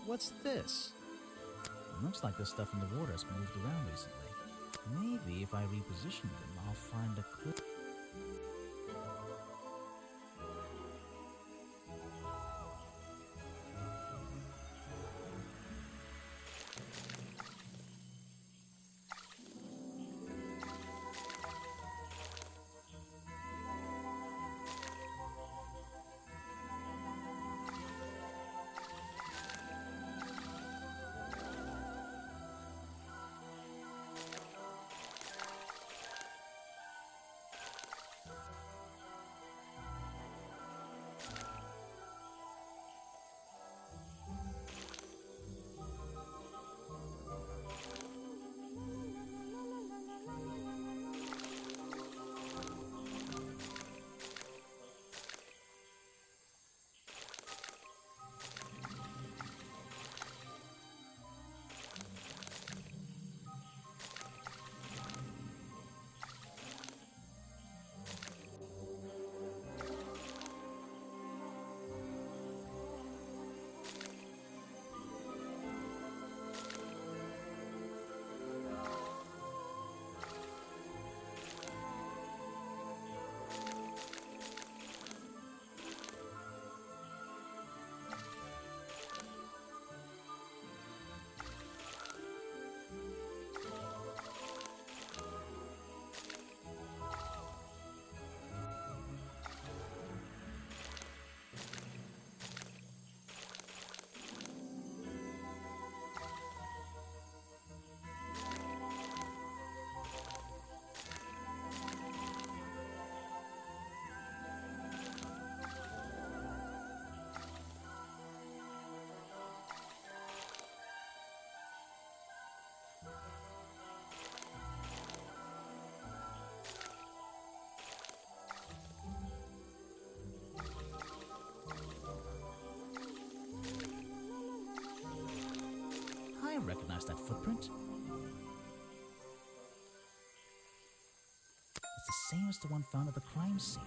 What's this? Looks like the stuff in the water has been moved around recently. Maybe if I reposition them, I'll find a clue. I recognize that footprint. It's the same as the one found at the crime scene.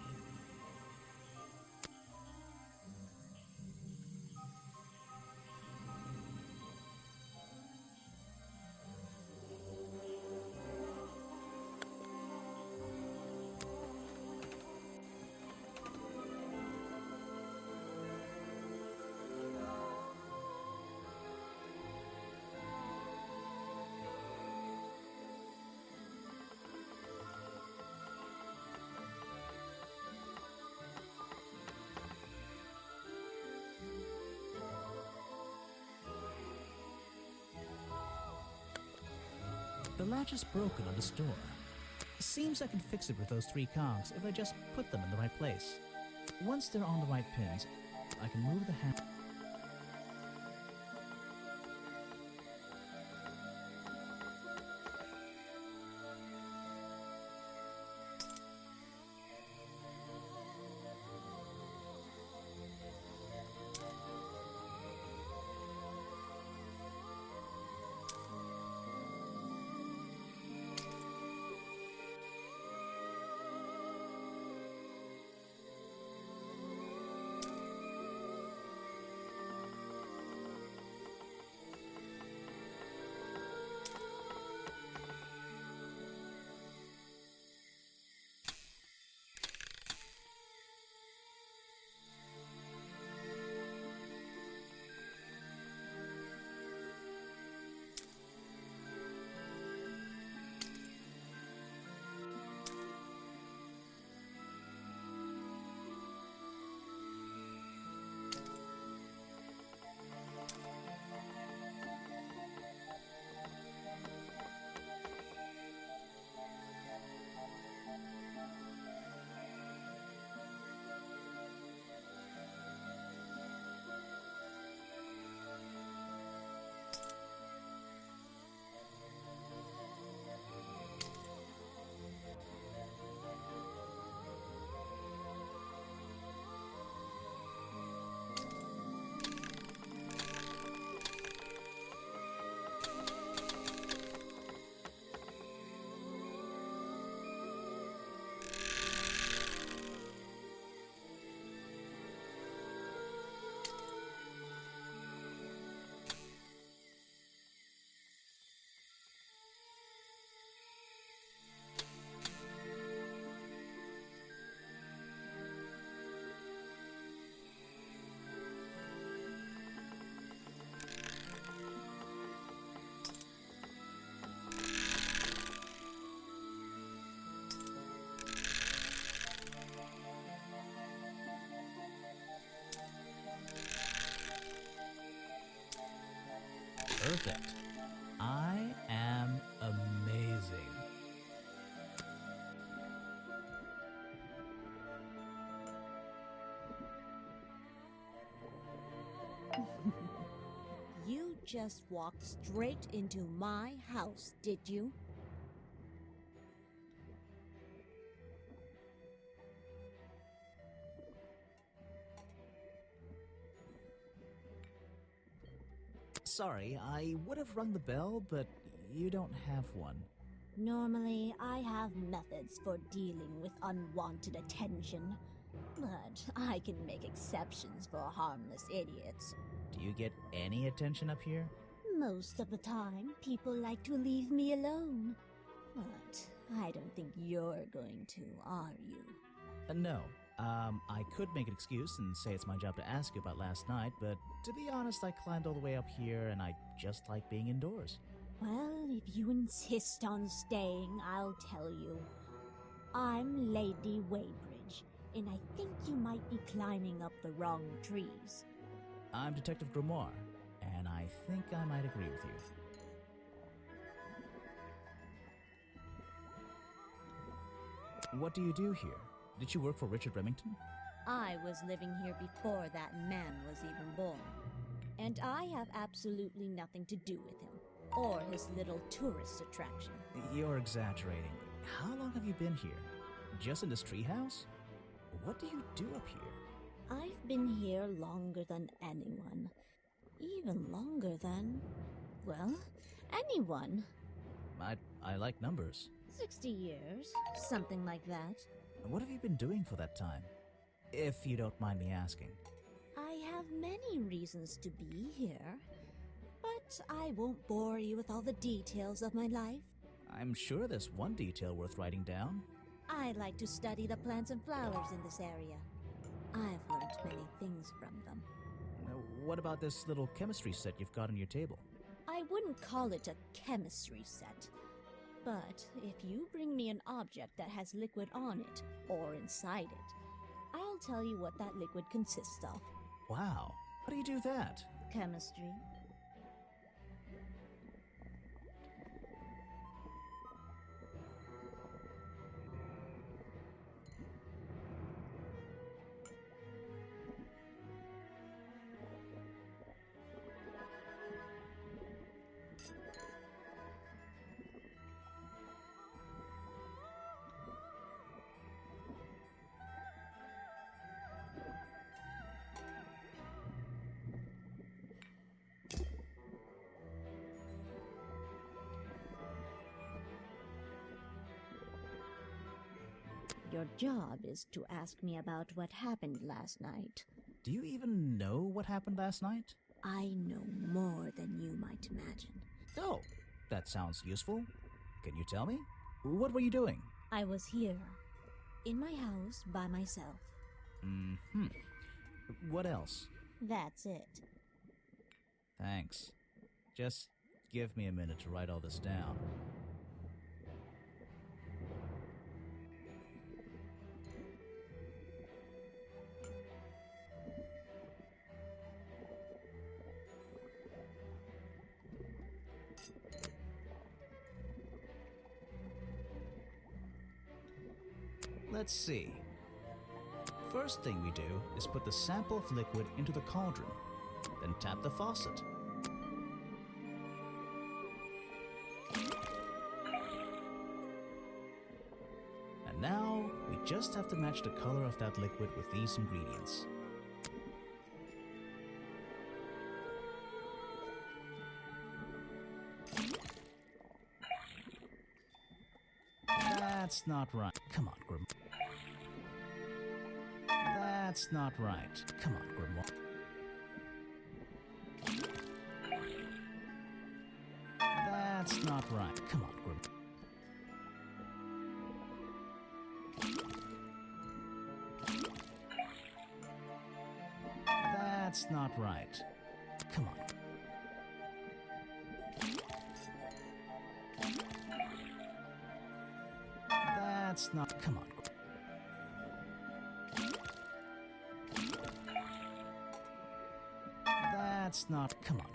The latch is broken on this door. Seems I can fix it with those 3 cogs if I just put them in the right place. Once they're on the right pins, I can move the handle. Perfect. I am amazing. You just walked straight into my house, did you? Sorry, I would have rung the bell, but you don't have one. Normally, I have methods for dealing with unwanted attention, but I can make exceptions for harmless idiots. Do you get any attention up here? Most of the time, people like to leave me alone. But I don't think you're going to, are you? No. I could make an excuse and say it's my job to ask you about last night, but to be honest, I climbed all the way up here and I just like being indoors. Well, if you insist on staying, I'll tell you. I'm Lady Weybridge, and I think you might be climbing up the wrong trees. I'm Detective Grimoire, and I think I might agree with you. What do you do here? Did you work for Richard Remington? I was living here before that man was even born. And I have absolutely nothing to do with him, or his little tourist attraction. You're exaggerating. How long have you been here? Just in this treehouse? What do you do up here? I've been here longer than anyone. Even longer than, well, anyone. I like numbers. 60 years, something like that. What have you been doing for that time? If you don't mind me asking. I have many reasons to be here, but I won't bore you with all the details of my life. I'm sure there's one detail worth writing down. I like to study the plants and flowers in this area. I've learned many things from them. What about this little chemistry set you've got on your table? I wouldn't call it a chemistry set. But if you bring me an object that has liquid on it, or inside it, I'll tell you what that liquid consists of. Wow, how do you do that? Chemistry. Your job is to ask me about what happened last night. Do you even know what happened last night? I know more than you might imagine. Oh, that sounds useful. Can you tell me? What were you doing? I was here, in my house, by myself. Mm-hmm. What else? That's it. Thanks. Just give me a minute to write all this down. Let's see. First thing we do is put the sample of liquid into the cauldron, then tap the faucet. And now, we just have to match the color of that liquid with these ingredients. That's not right. Come on, Grimoire. That's not right. Come on, Grimoire. That's not right. Come on, Grimoire. That's not right. Come on. That's not. Come on. That's not. Come on.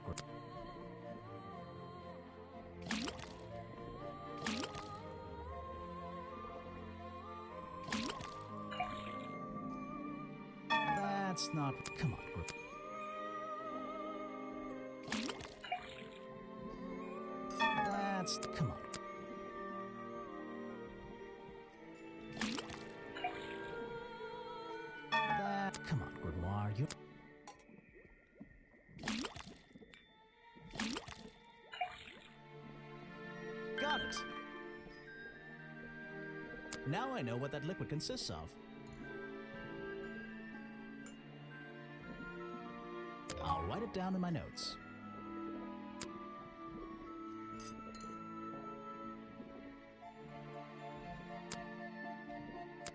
That's not... Come on, That's... Come on. Come on, Grimoire, you... Got it! Now I know what that liquid consists of. I'll write it down in my notes.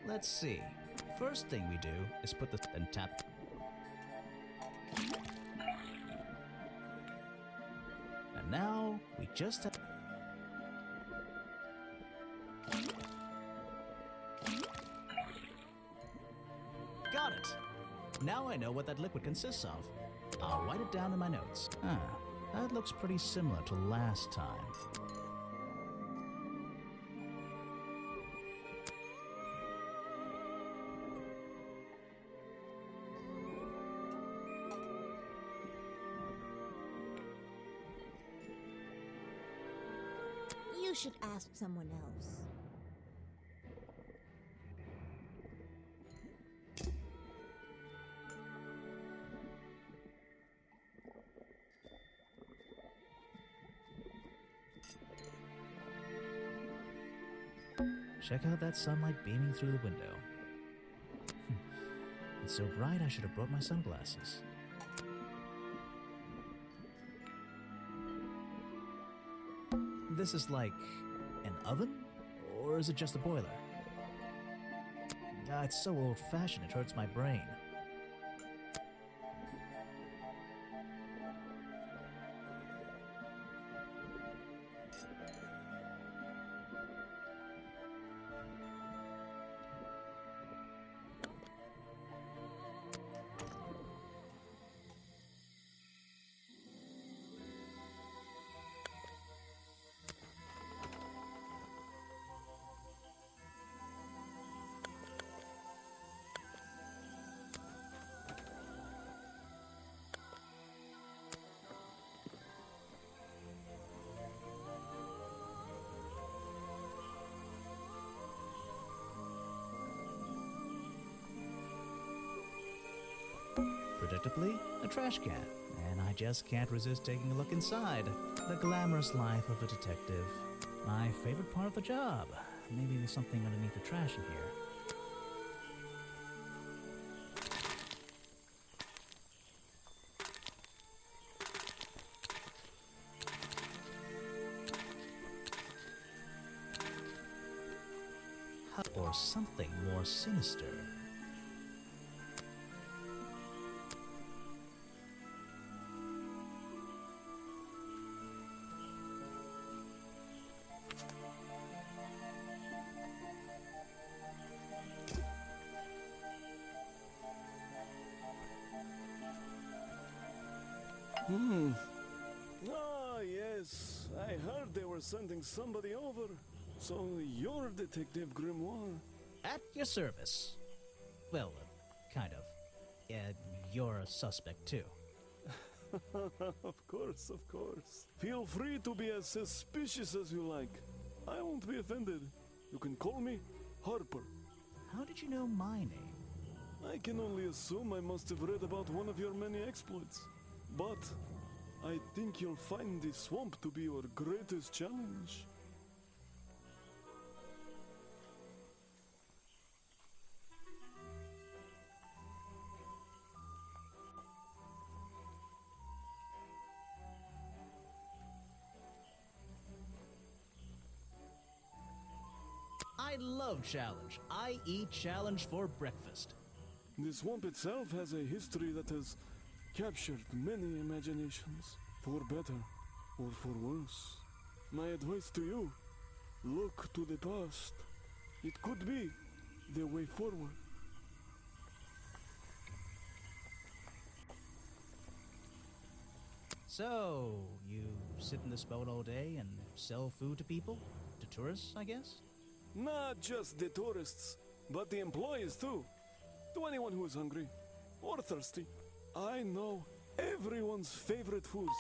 Let's see. First thing we do is put the... then tap... And now, we just have... Got it! Now I know what that liquid consists of. I'll write it down in my notes. Ah, that looks pretty similar to last time. You should ask someone else. Check out that sunlight beaming through the window. It's so bright I should have brought my sunglasses. This is like an oven? Or is it just a boiler? It's so old-fashioned it hurts my brain. Predictably, a trash can, and I just can't resist taking a look inside. The glamorous life of a detective. My favorite part of the job. Maybe there's something underneath the trash in here. Or something more sinister. Ah, yes. I heard they were sending somebody over. So you're Detective Grimoire? At your service. Well, kind of. You're a suspect, too. Of course, of course. Feel free to be as suspicious as you like. I won't be offended. You can call me Harper. How did you know my name? I can only assume I must have read about one of your many exploits. But I think you'll find the swamp to be your greatest challenge. I love challenge. I eat challenge for breakfast. The swamp itself has a history that has captured many imaginations, for better or for worse. My advice to you, look to the past. It could be the way forward. So, you sit in this boat all day and sell food to people? To tourists, I guess? Not just the tourists, but the employees too. To anyone who is hungry. or thirsty. I know everyone's favorite foods.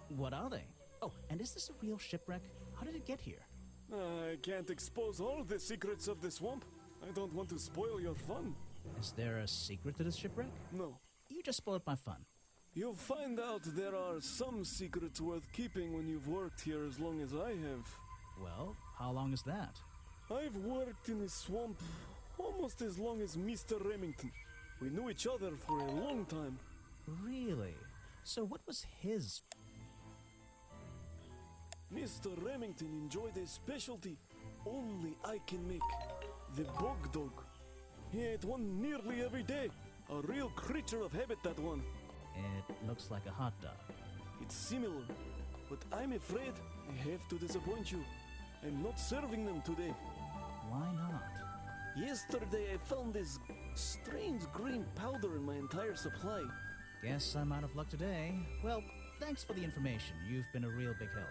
What are they? Oh, and is this a real shipwreck? How did it get here? I can't expose all the secrets of the swamp. I don't want to spoil your fun. Is there a secret to this shipwreck? No. You just spoiled my fun. You'll find out there are some secrets worth keeping when you've worked here as long as I have. Well, how long is that? I've worked in the swamp almost as long as Mr. Remington. We knew each other for a long time. Really? So what was his... Mr. Remington enjoyed a specialty only I can make. The bog dog. He ate one nearly every day. A real creature of habit, that one. It looks like a hot dog. It's similar, but I'm afraid I have to disappoint you. I'm not serving them today. Why not? Yesterday I found this strange green powder in my entire supply. Guess I'm out of luck today. Well, thanks for the information. You've been a real big help.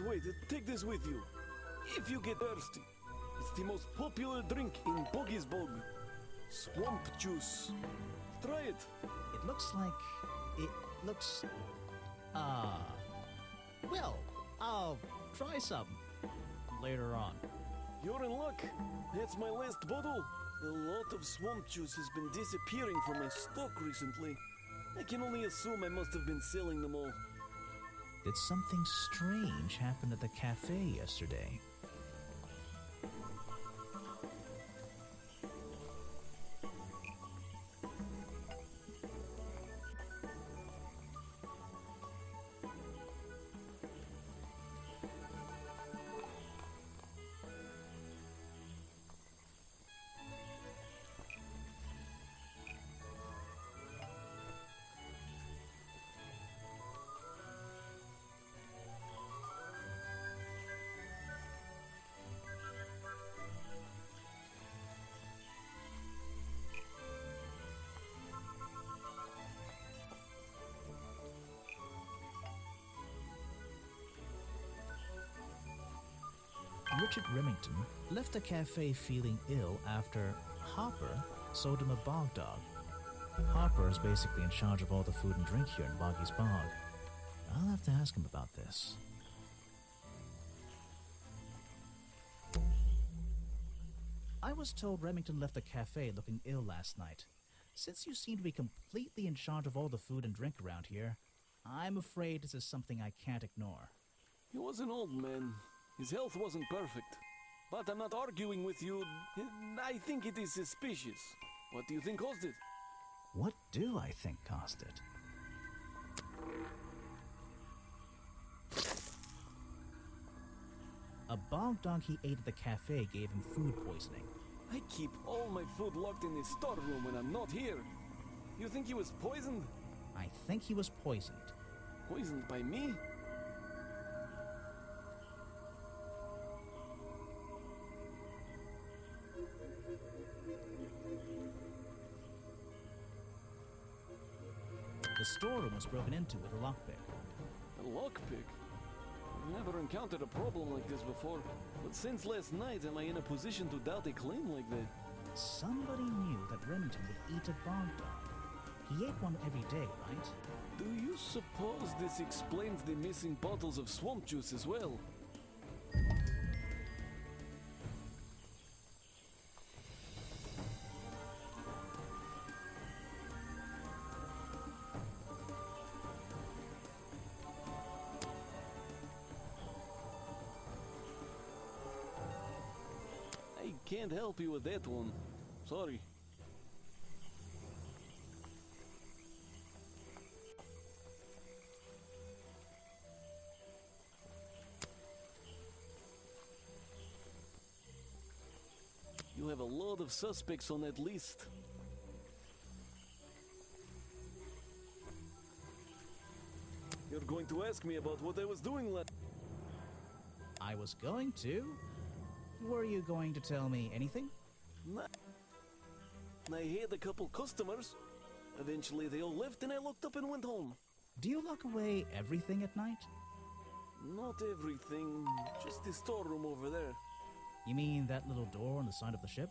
Wait, take this with you. If you get thirsty, it's the most popular drink in Boggy's Bog. Swamp juice. Try it. It looks like... It looks... Well, I'll try some later on. You're in luck. That's my last bottle. A lot of swamp juice has been disappearing from my stock recently. I can only assume I must have been selling them all. Did something strange happen at the cafe yesterday? Richard Remington left the cafe feeling ill after Hopper sold him a bog dog. Hopper is basically in charge of all the food and drink here in Boggy's Bog. I'll have to ask him about this. I was told Remington left the cafe looking ill last night. Since you seem to be completely in charge of all the food and drink around here, I'm afraid this is something I can't ignore. He was an old man. His health wasn't perfect. But I'm not arguing with you. I think it is suspicious. What do you think caused it? What do I think caused it? A bog dog he ate at the cafe gave him food poisoning. I keep all my food locked in the storeroom when I'm not here. You think he was poisoned? I think he was poisoned. Poisoned by me? The storeroom was broken into with a lockpick. A lockpick? I've never encountered a problem like this before. But since last night, am I in a position to doubt a claim like that? Somebody knew that Remington would eat a bog dog. He ate one every day, right? Do you suppose this explains the missing bottles of swamp juice as well? I can't help you with that one. Sorry. You have a lot of suspects on that list. You're going to ask me about what I was doing last... I was going to? Were you going to tell me anything? Nah. I had a couple customers. Eventually they all left and I locked up and went home. Do you lock away everything at night? Not everything, just the storeroom over there. You mean that little door on the side of the ship?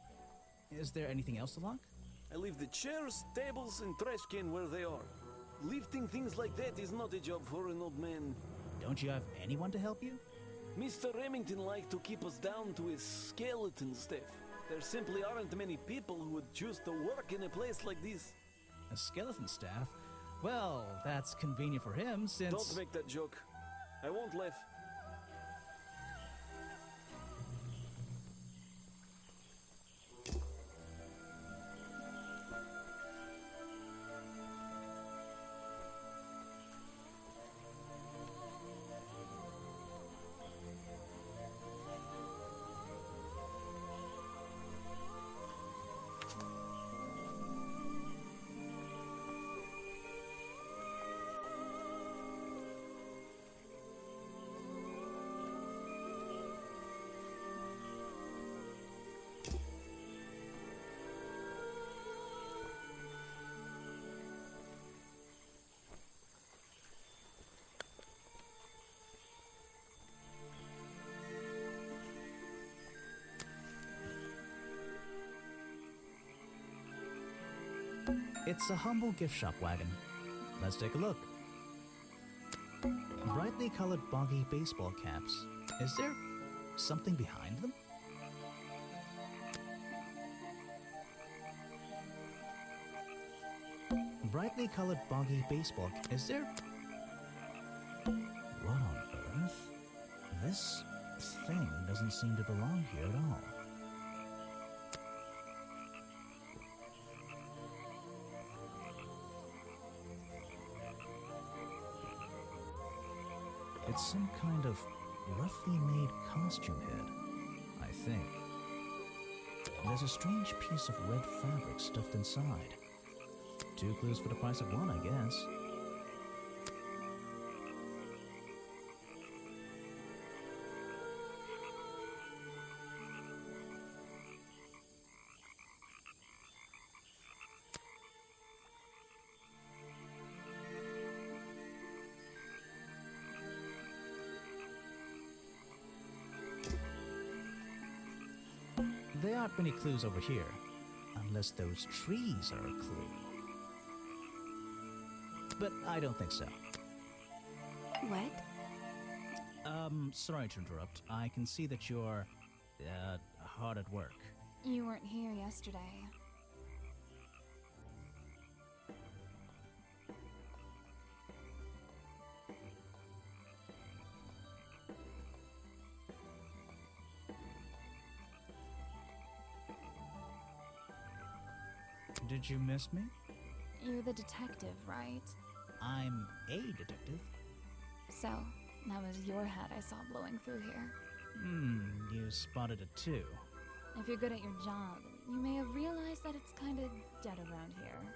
Is there anything else to lock? I leave the chairs, tables, and trash can where they are. Lifting things like that is not a job for an old man. Don't you have anyone to help you? Mr. Remington liked to keep us down to his skeleton staff. There simply aren't many people who would choose to work in a place like this. A skeleton staff? Well, that's convenient for him since... Don't make that joke. I won't laugh. It's a humble gift shop wagon. Let's take a look. Brightly colored boggy baseball caps. Is there something behind them? Brightly colored boggy baseball. Is there... What on earth? This thing doesn't seem to belong here at all. It's some kind of roughly made costume head, I think. There's a strange piece of red fabric stuffed inside. 2 clues for the price of 1, I guess. There aren't many clues over here, unless those trees are a clue. But I don't think so. What? Sorry to interrupt. I can see that you're, hard at work. You weren't here yesterday. Did you miss me? You're the detective, right? I'm a detective. So, that was your head I saw blowing through here. You spotted it too. If you're good at your job, you may have realized that it's kinda dead around here.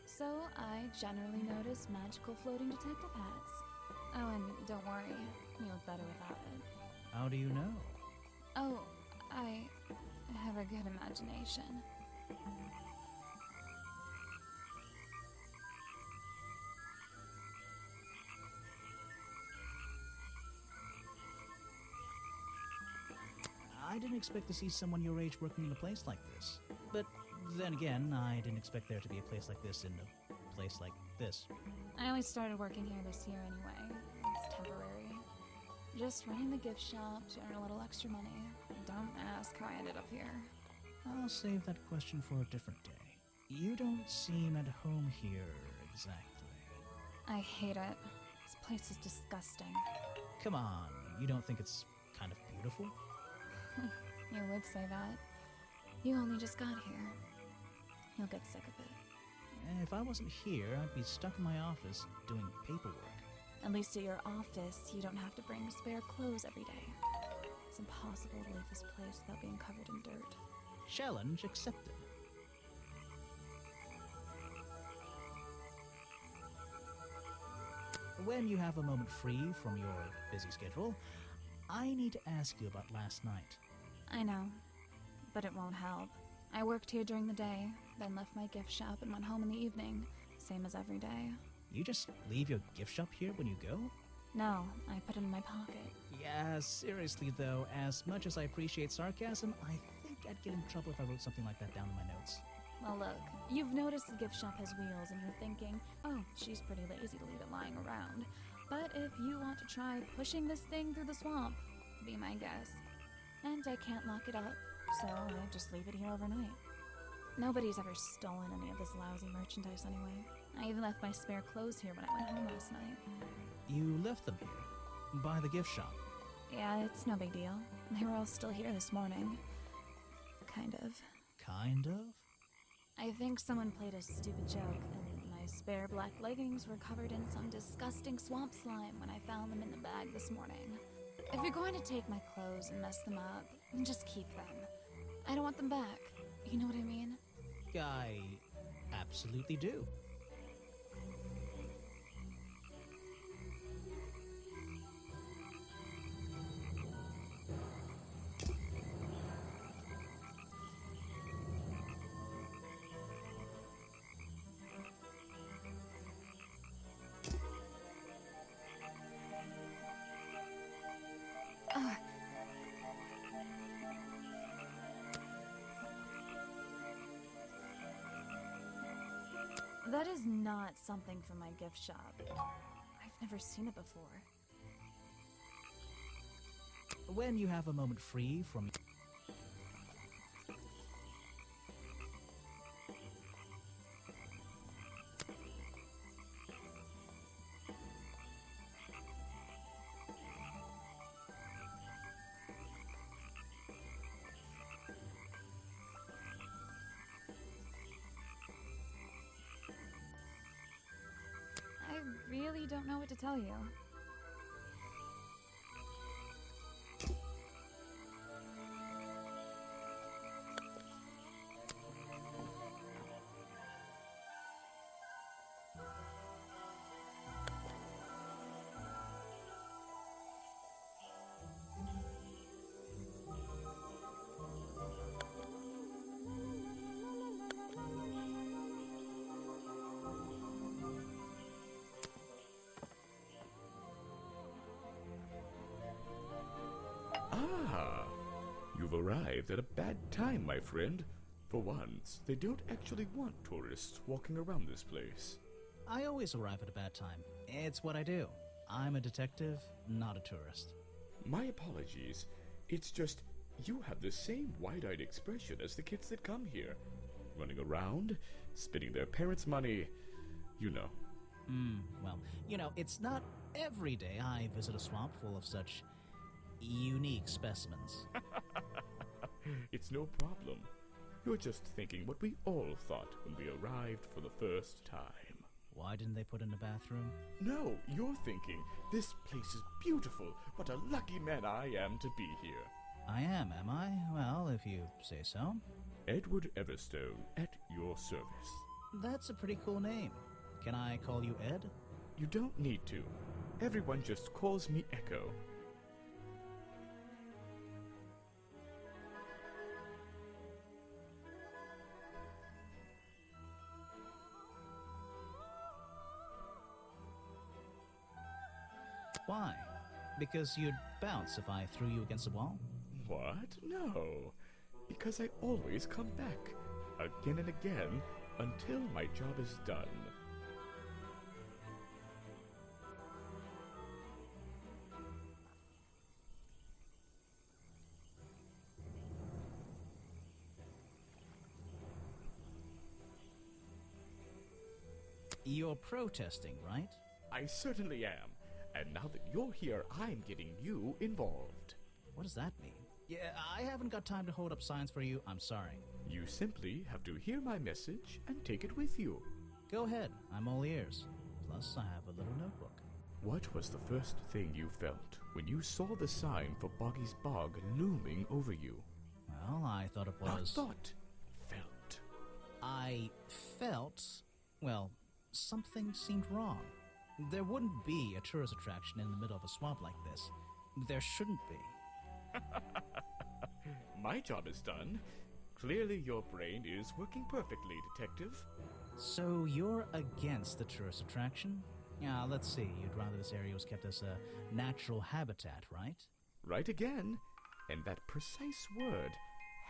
So, I generally notice magical floating detective hats. Oh, and don't worry, you look better without it. How do you know? Oh, I have a good imagination. I didn't expect to see someone your age working in a place like this. But then again, I didn't expect there to be a place like this in a place like this. I only started working here this year anyway. It's temporary. Just running the gift shop to earn a little extra money. Don't ask how I ended up here. I'll save that question for a different day. You don't seem at home here exactly. I hate it. This place is disgusting. Come on, you don't think it's kind of beautiful? You would say that. You only just got here. You'll get sick of it. If I wasn't here, I'd be stuck in my office doing paperwork. At least at your office, you don't have to bring spare clothes every day. It's impossible to leave this place without being covered in dirt. Challenge accepted. When you have a moment free from your busy schedule, I need to ask you about last night. I know, but it won't help. I worked here during the day, then left my gift shop and went home in the evening, same as every day. You just leave your gift shop here when you go? No, I put it in my pocket. Yeah, seriously though, as much as I appreciate sarcasm, I think I'd get in trouble if I wrote something like that down in my notes. Well, look, you've noticed the gift shop has wheels and you're thinking, oh, she's pretty lazy to leave it lying around. But if you want to try pushing this thing through the swamp, be my guest. And I can't lock it up, so I just leave it here overnight. Nobody's ever stolen any of this lousy merchandise anyway. I even left my spare clothes here when I went home last night. You left them here? By the gift shop? Yeah, it's no big deal. They were all still here this morning. Kind of. Kind of? I think someone played a stupid joke, and my spare black leggings were covered in some disgusting swamp slime when I found them in the bag this morning. If you're going to take my clothes and mess them up, then just keep them. I don't want them back. You know what I mean? I absolutely do. That is not something from my gift shop. I've never seen it before. When you have a moment free from... I really don't know what to tell you. Ah, you've arrived at a bad time, my friend. For once, they don't actually want tourists walking around this place. I always arrive at a bad time. It's what I do. I'm a detective, not a tourist. My apologies. It's just, you have the same wide-eyed expression as the kids that come here. Running around, spending their parents' money, you know. Well, you know, it's not every day I visit a swamp full of such unique specimens. It's no problem. You're just thinking what we all thought when we arrived for the first time. Why didn't they put in a bathroom? No, you're thinking, this place is beautiful. What a lucky man I am to be here. I am I? Well, if you say so. Edward Everstone, at your service. That's a pretty cool name. Can I call you Ed? You don't need to. Everyone just calls me Echo. Why? Because you'd bounce if I threw you against a wall? What? No. Because I always come back. Again and again, until my job is done. You're protesting, right? I certainly am. And now that you're here, I'm getting you involved. What does that mean? Yeah, I haven't got time to hold up signs for you. I'm sorry. You simply have to hear my message and take it with you. Go ahead. I'm all ears. Plus, I have a little notebook. What was the first thing you felt when you saw the sign for Boggy's Bog looming over you? Well, I thought it was... Not thought. Felt. I felt... well, something seemed wrong. There wouldn't be a tourist attraction in the middle of a swamp like this. There shouldn't be. My job is done. Clearly your brain is working perfectly, Detective. So you're against the tourist attraction? Yeah, let's see. You'd rather this area was kept as a natural habitat, right? Right again. And that precise word,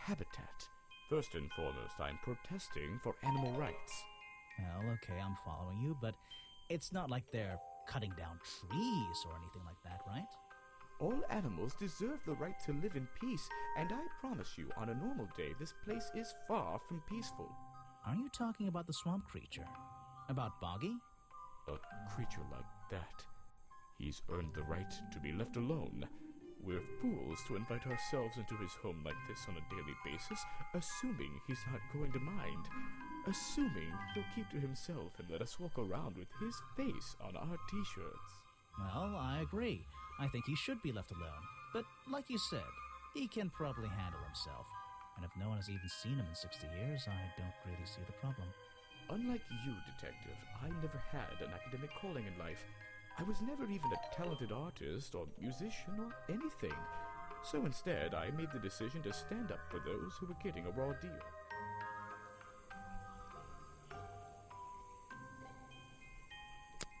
habitat. First and foremost, I'm protesting for animal rights. Well, okay, I'm following you, but it's not like they're cutting down trees or anything like that, right? All animals deserve the right to live in peace, and I promise you, on a normal day, this place is far from peaceful. Are you talking about the swamp creature? About Boggy? A creature like that. He's earned the right to be left alone. We're fools to invite ourselves into his home like this on a daily basis, assuming he's not going to mind. Assuming he'll keep to himself and let us walk around with his face on our t-shirts. Well, I agree. I think he should be left alone. But like you said, he can probably handle himself. And if no one has even seen him in 60 years, I don't really see the problem. Unlike you, Detective, I never had an academic calling in life. I was never even a talented artist or musician or anything. So instead, I made the decision to stand up for those who were getting a raw deal.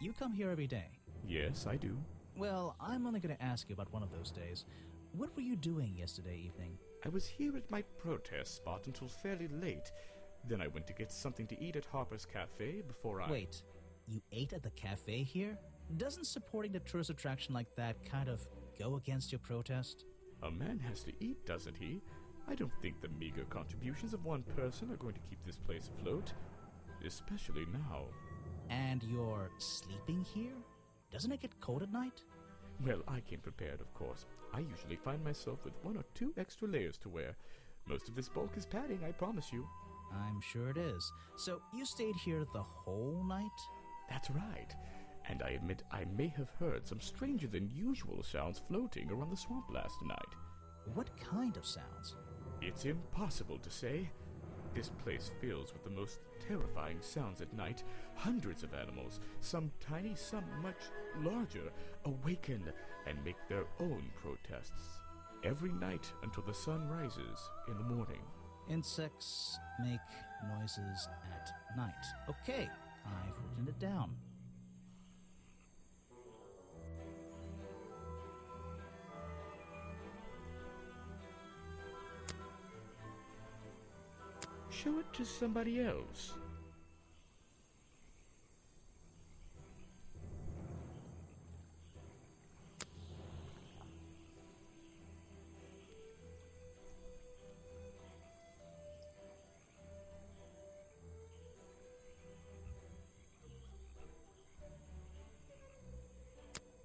You come here every day. Yes, I do. Well, I'm only going to ask you about one of those days. What were you doing yesterday evening? I was here at my protest spot until fairly late. Then I went to get something to eat at Harper's Cafe before I... Wait, you ate at the cafe here? Doesn't supporting the tourist attraction like that kind of go against your protest? A man has to eat, doesn't he? I don't think the meager contributions of one person are going to keep this place afloat. Especially now. And you're sleeping here? Doesn't it get cold at night? Well, I came prepared, of course. I usually find myself with 1 or 2 extra layers to wear. Most of this bulk is padding, I promise you. I'm sure it is. So you stayed here the whole night? That's right. And I admit I may have heard some stranger than usual sounds floating around the swamp last night. What kind of sounds? It's impossible to say. This place fills with the most terrifying sounds at night. Hundreds of animals, some tiny, some much larger, awaken and make their own protests. Every night until the sun rises in the morning. Insects make noises at night. Okay, I've written it down. Show it to somebody else.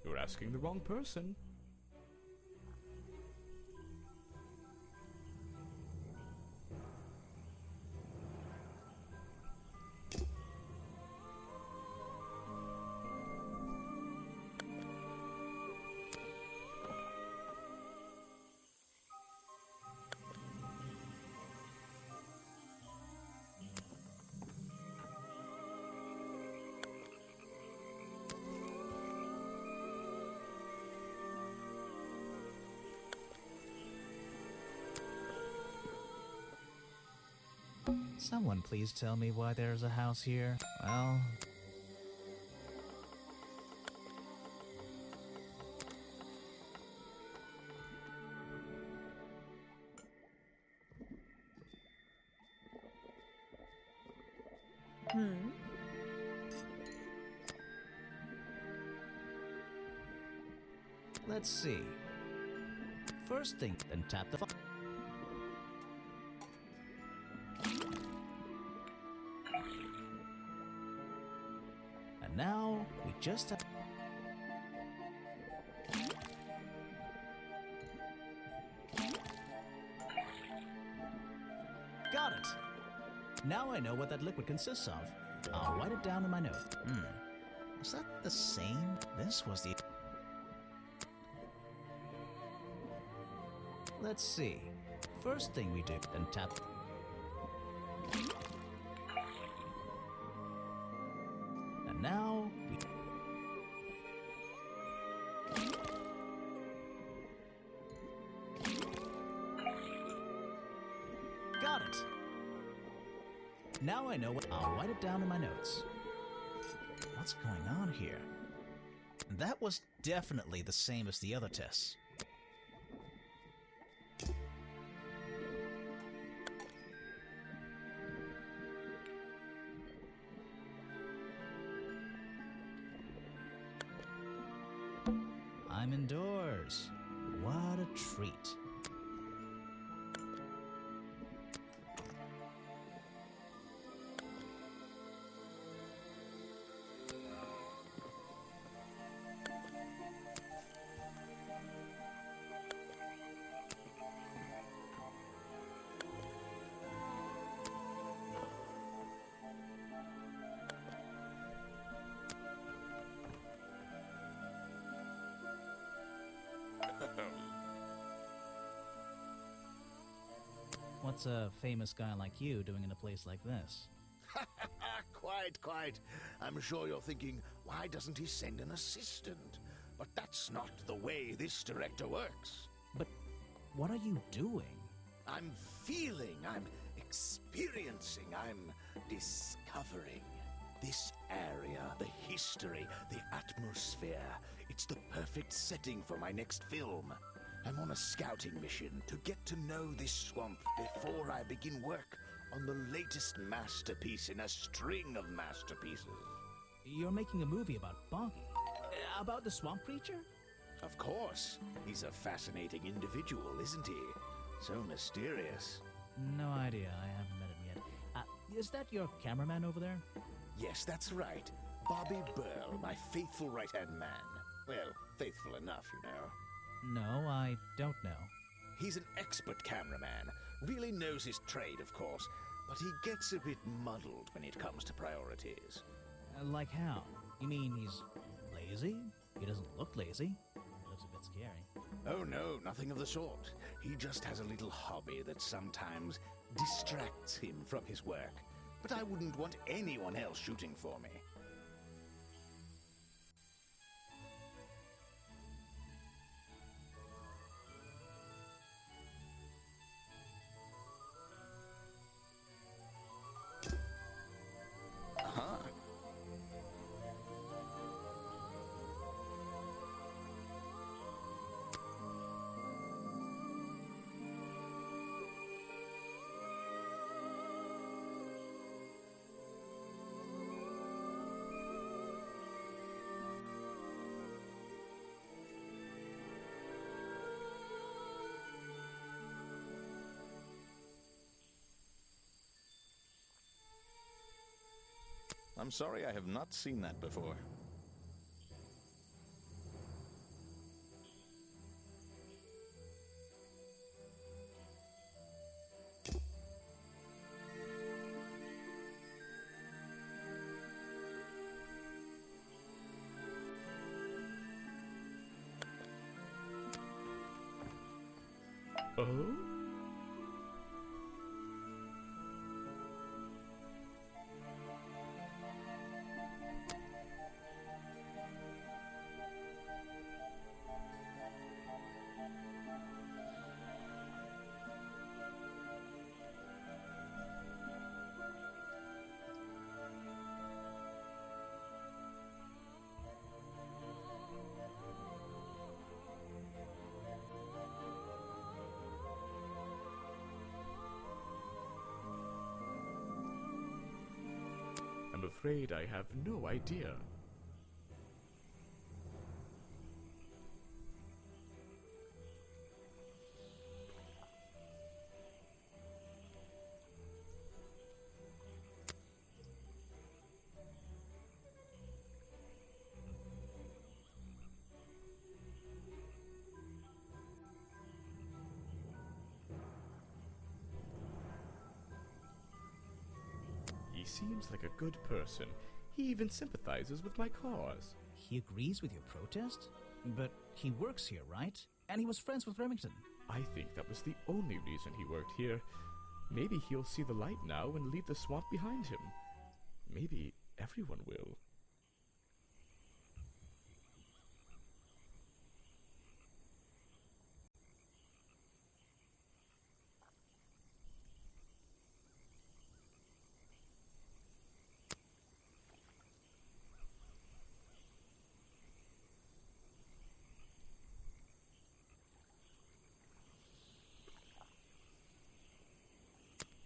You're asking the wrong person. Someone please tell me why there's a house here. Well... Let's see. First thing, then tap the phone. And now, we just have... Got it! Now I know what that liquid consists of. I'll write it down in my notes. Was that the same? This was the... Let's see. First thing we do, then tap... And now, we... Got it! Now I know what... I'll write it down in my notes. What's going on here? That was definitely the same as the other tests. I'm indoors. What a treat. What's a famous guy like you doing in a place like this? Quite. I'm sure you're thinking, why doesn't he send an assistant? But that's not the way this director works. But what are you doing? I'm feeling, I'm experiencing, I'm discovering. This area, the history, the atmosphere, it's the perfect setting for my next film. I'm on a scouting mission to get to know this swamp before I begin work on the latest masterpiece in a string of masterpieces. You're making a movie about Boggy? About the swamp creature? Of course. He's a fascinating individual, isn't he? So mysterious. No idea. I haven't met him yet. Is that your cameraman over there? Yes, that's right. Bobby Burl, my faithful right-hand man. Well, faithful enough, you know. No, I don't know. He's an expert cameraman. Really knows his trade, of course, but he gets a bit muddled when it comes to priorities. Like how? You mean he's lazy? He doesn't look lazy. He looks a bit scary. Oh no, nothing of the sort. He just has a little hobby that sometimes distracts him from his work. But I wouldn't want anyone else shooting for me. I'm sorry, I have not seen that before. Oh? I'm afraid I have no idea. He seems like a good person. He even sympathizes with my cause. He agrees with your protest? But he works here, right? And he was friends with Remington. I think that was the only reason he worked here. Maybe he'll see the light now and leave the swamp behind him. Maybe everyone will.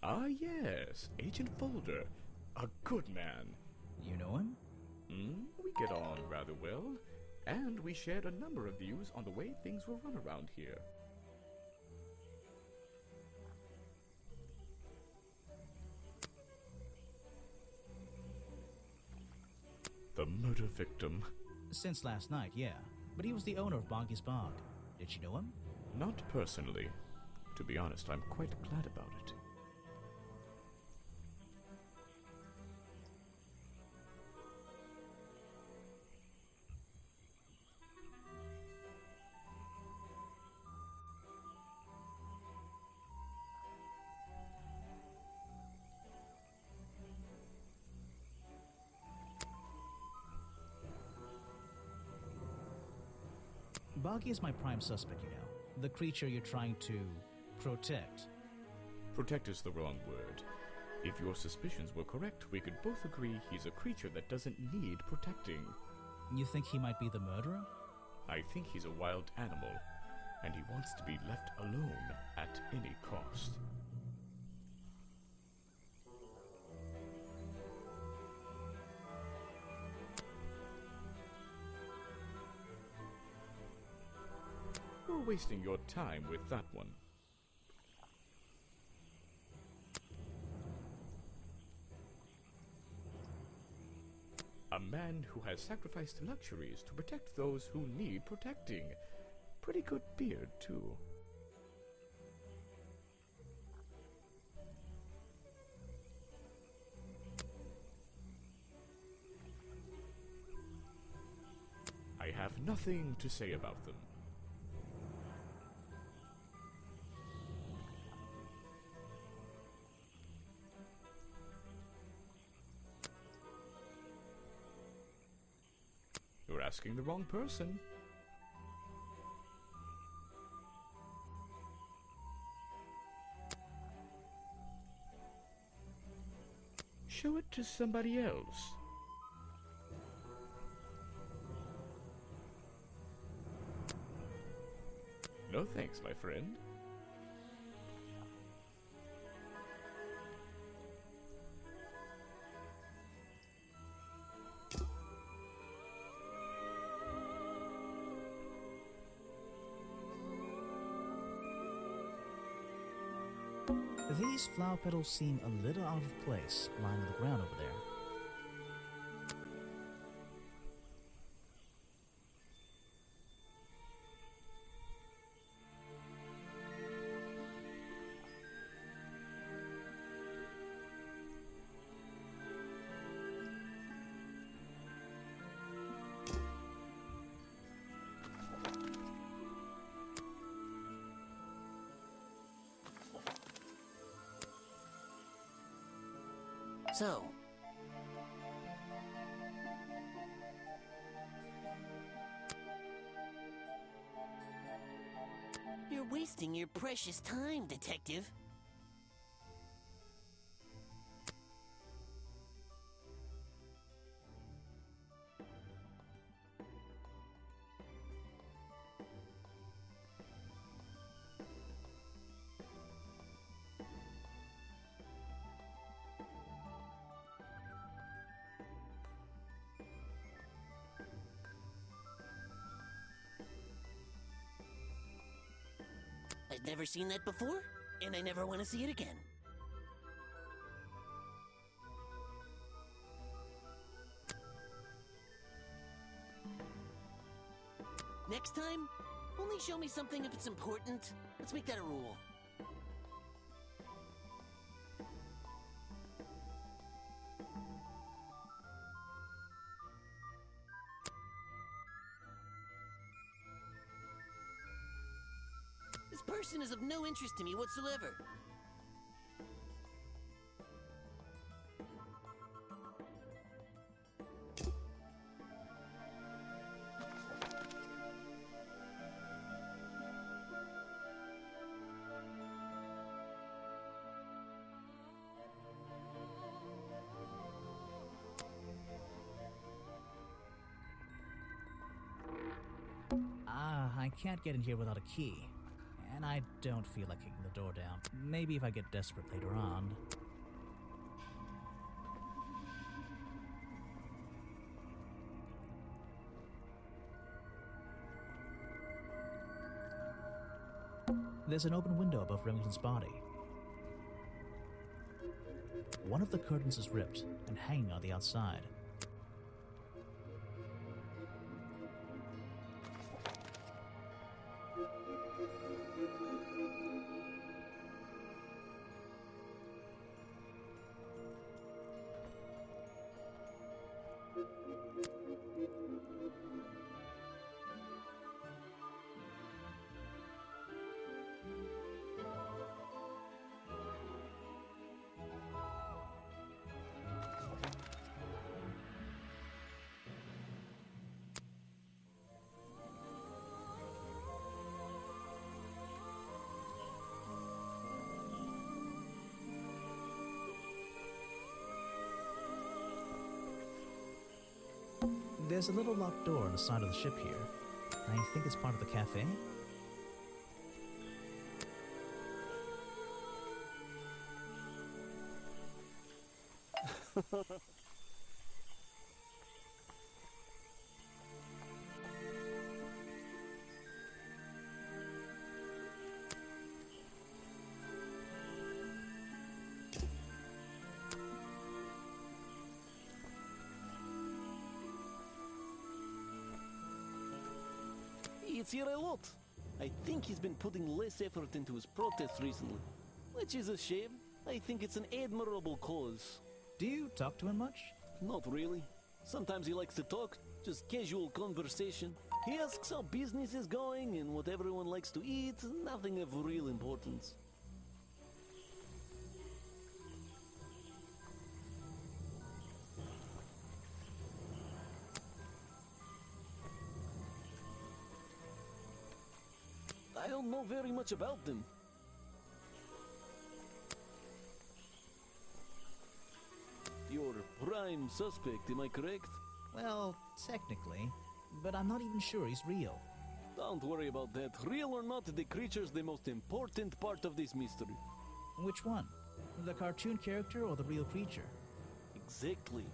Ah, yes, Agent Folder. A good man. You know him? We get on rather well. And we shared a number of views on the way things were run around here. The murder victim. Since last night, yeah. But he was the owner of Boggy's Bog. Did you know him? Not personally. To be honest, I'm quite glad about it. Boggy is my prime suspect, you know. The creature you're trying to protect. Protect is the wrong word. If your suspicions were correct, we could both agree he's a creature that doesn't need protecting. You think he might be the murderer? I think he's a wild animal, and he wants to be left alone at any cost. You're wasting your time with that one. A man who has sacrificed luxuries to protect those who need protecting. Pretty good beard, too. I have nothing to say about them. You're asking the wrong person. Show it to somebody else. No thanks, my friend. These flower petals seem a little out of place, lying on the ground over there. So, you're wasting your precious time, Detective. I've never seen that before, and I never want to see it again. Next time, only show me something if it's important. Let's make that a rule. This person is of no interest to me whatsoever. I can't get in here without a key. And I don't feel like kicking the door down. Maybe if I get desperate later on. There's an open window above Remington's body. One of the curtains is ripped and hanging on the outside. There's a little locked door on the side of the ship here. I think it's part of the cafe. It's here a lot. I think he's been putting less effort into his protests recently, which is a shame. I think it's an admirable cause. Do you talk to him much? Not really. Sometimes he likes to talk, just casual conversation. He asks how business is going and what everyone likes to eat, nothing of real importance. I don't know very much about them. You're prime suspect, am I correct? Well, technically, but I'm not even sure he's real. Don't worry about that. Real or not, the creature's the most important part of this mystery. Which one? The cartoon character or the real creature? Exactly.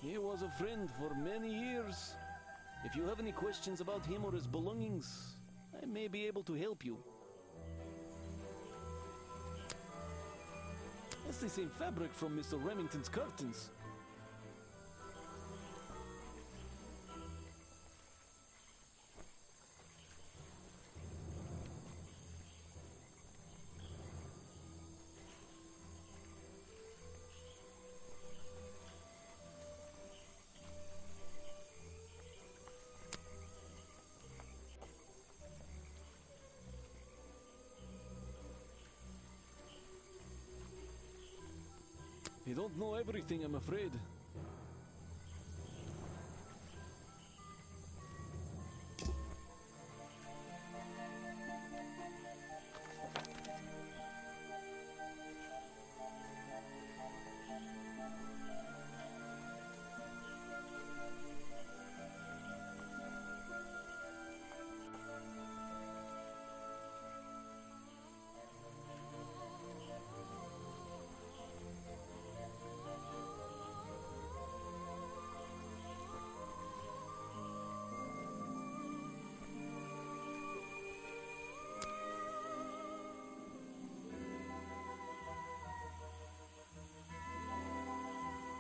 He was a friend for many years. If you have any questions about him or his belongings, I may be able to help you. It's the same fabric from Mr. Remington's curtains. You don't know everything, I'm afraid.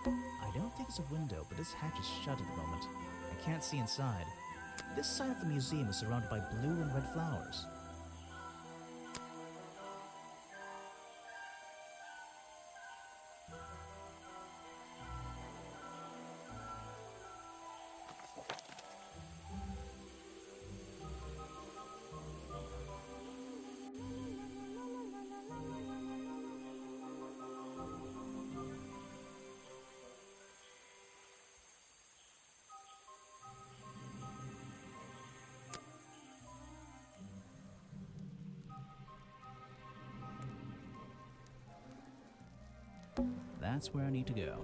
I don't think it's a window, but this hatch is shut at the moment. I can't see inside. This side of the museum is surrounded by blue and red flowers. That's where I need to go.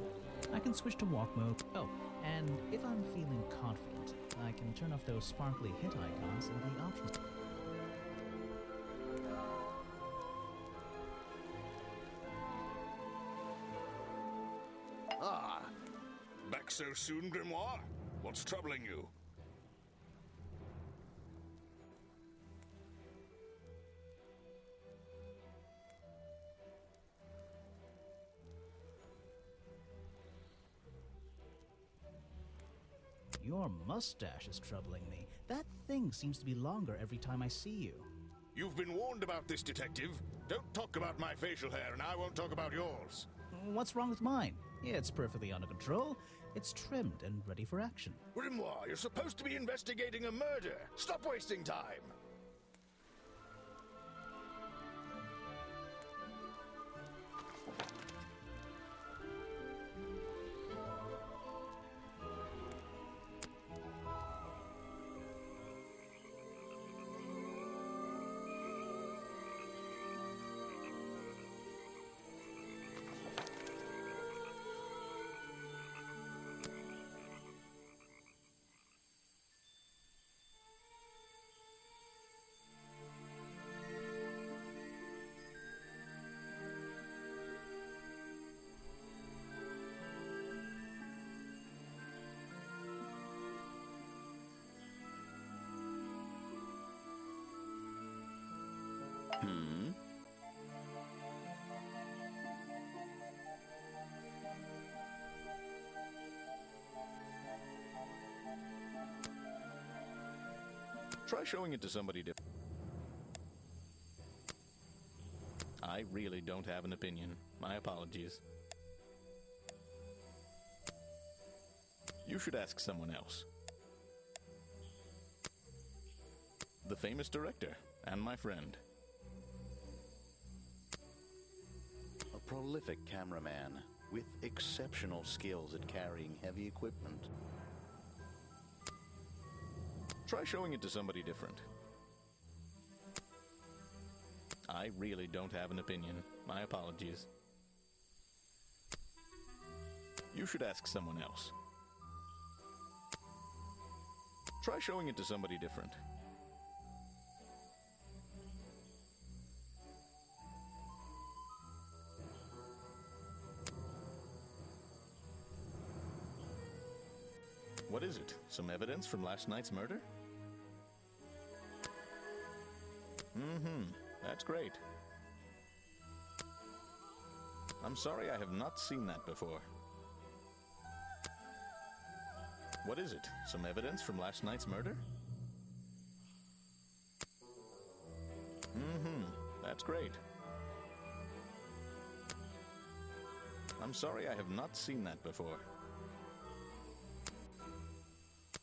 I can switch to walk mode. Oh, and if I'm feeling confident, I can turn off those sparkly hit icons in the options. back so soon, Grimoire? What's troubling you? Your mustache is troubling me. That thing seems to be longer every time I see you. You've been warned about this, detective. Don't talk about my facial hair, and I won't talk about yours. What's wrong with mine? It's perfectly under control. It's trimmed and ready for action. Grimoire, you're supposed to be investigating a murder. Stop wasting time. Try showing it to somebody different. I really don't have an opinion. My apologies. You should ask someone else. The famous director, and my friend. A prolific cameraman with exceptional skills at carrying heavy equipment. Try showing it to somebody different. I really don't have an opinion. My apologies. You should ask someone else. Try showing it to somebody different. What is it? Some evidence from last night's murder? That's great. I'm sorry, I have not seen that before. What is it? Some evidence from last night's murder? That's great. I'm sorry, I have not seen that before.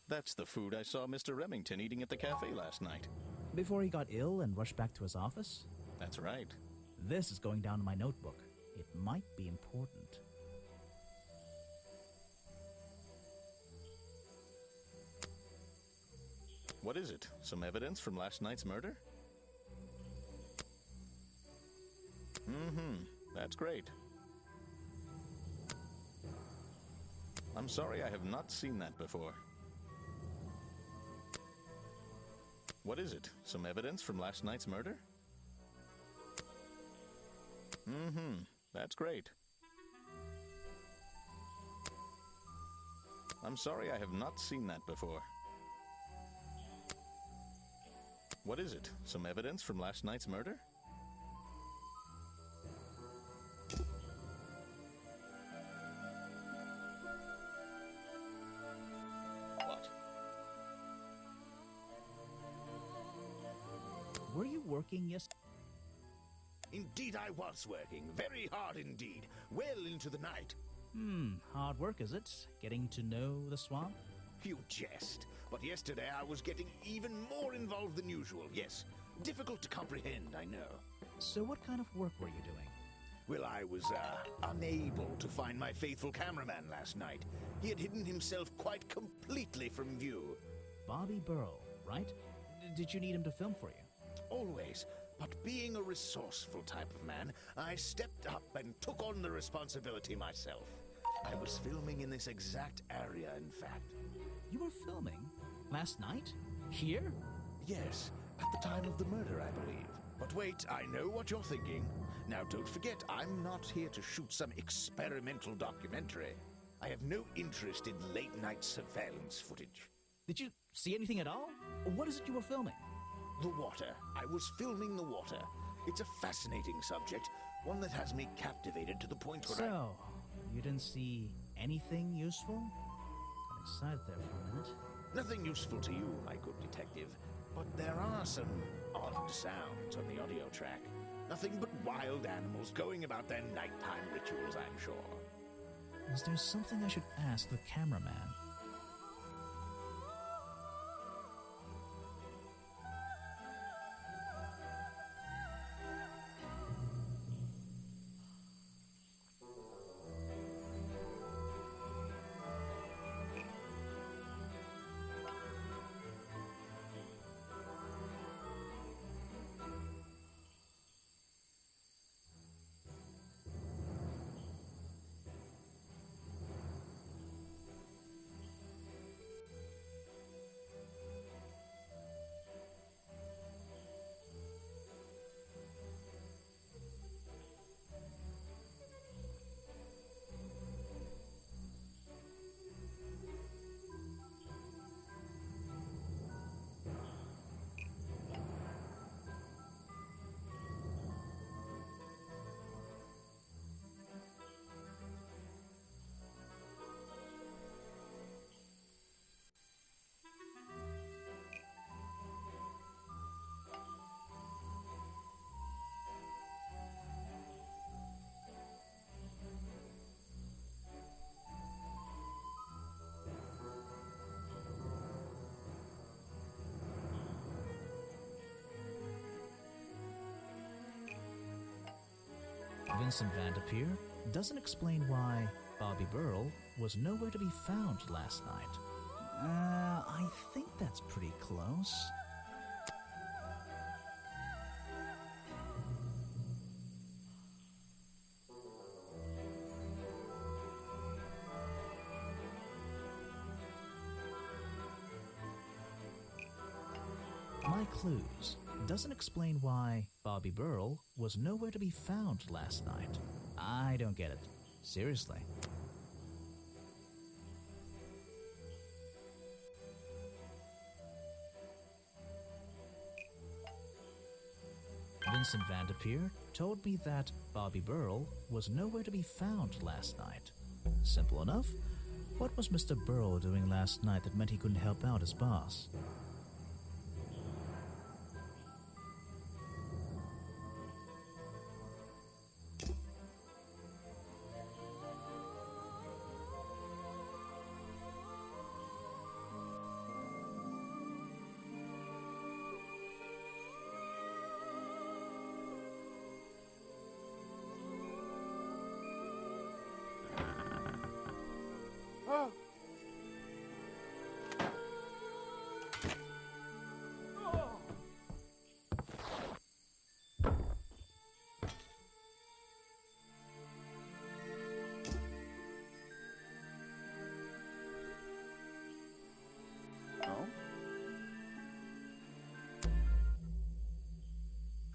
That's the food I saw Mr. Remington eating at the cafe last night. Before he got ill and rushed back to his office? That's right. This is going down in my notebook. It might be important. What is it? Some evidence from last night's murder? That's great. I'm sorry, I have not seen that before. What is it? Some evidence from last night's murder? That's great. I'm sorry, I have not seen that before. What is it? Some evidence from last night's murder? What? Were you working yesterday? Indeed I was working. Very hard indeed. Well into the night. Hard work, is it? Getting to know the swamp? You jest. But yesterday I was getting even more involved than usual, yes. Difficult to comprehend, I know. So what kind of work were you doing? Well, I was, unable to find my faithful cameraman last night. He had hidden himself quite completely from view. Bobby Burrow, right? Did you need him to film for you? Always. But being a resourceful type of man, I stepped up and took on the responsibility myself. I was filming in this exact area, in fact. You were filming? Last night? Here? Yes, at the time of the murder, I believe. But wait, I know what you're thinking. Now, don't forget, I'm not here to shoot some experimental documentary. I have no interest in late-night surveillance footage. Did you see anything at all? What is it you were filming? The water. I was filming the water. It's a fascinating subject, one that has me captivated to the point where So, you didn't see anything useful? Got excited there for a minute. Nothing useful to you, my good detective, but there are some odd sounds on the audio track. Nothing but wild animals going about their nighttime rituals, I'm sure. Is there something I should ask the cameraman? Vincent Vanderpeer doesn't explain why Bobby Burrell was nowhere to be found last night. I think that's pretty close. My clues doesn't explain why Bobby Burrell was nowhere to be found last night. I don't get it. Seriously. Vincent Vanderpeer told me that Bobby Burrell was nowhere to be found last night. Simple enough. What was Mr. Burrell doing last night that meant he couldn't help out his boss?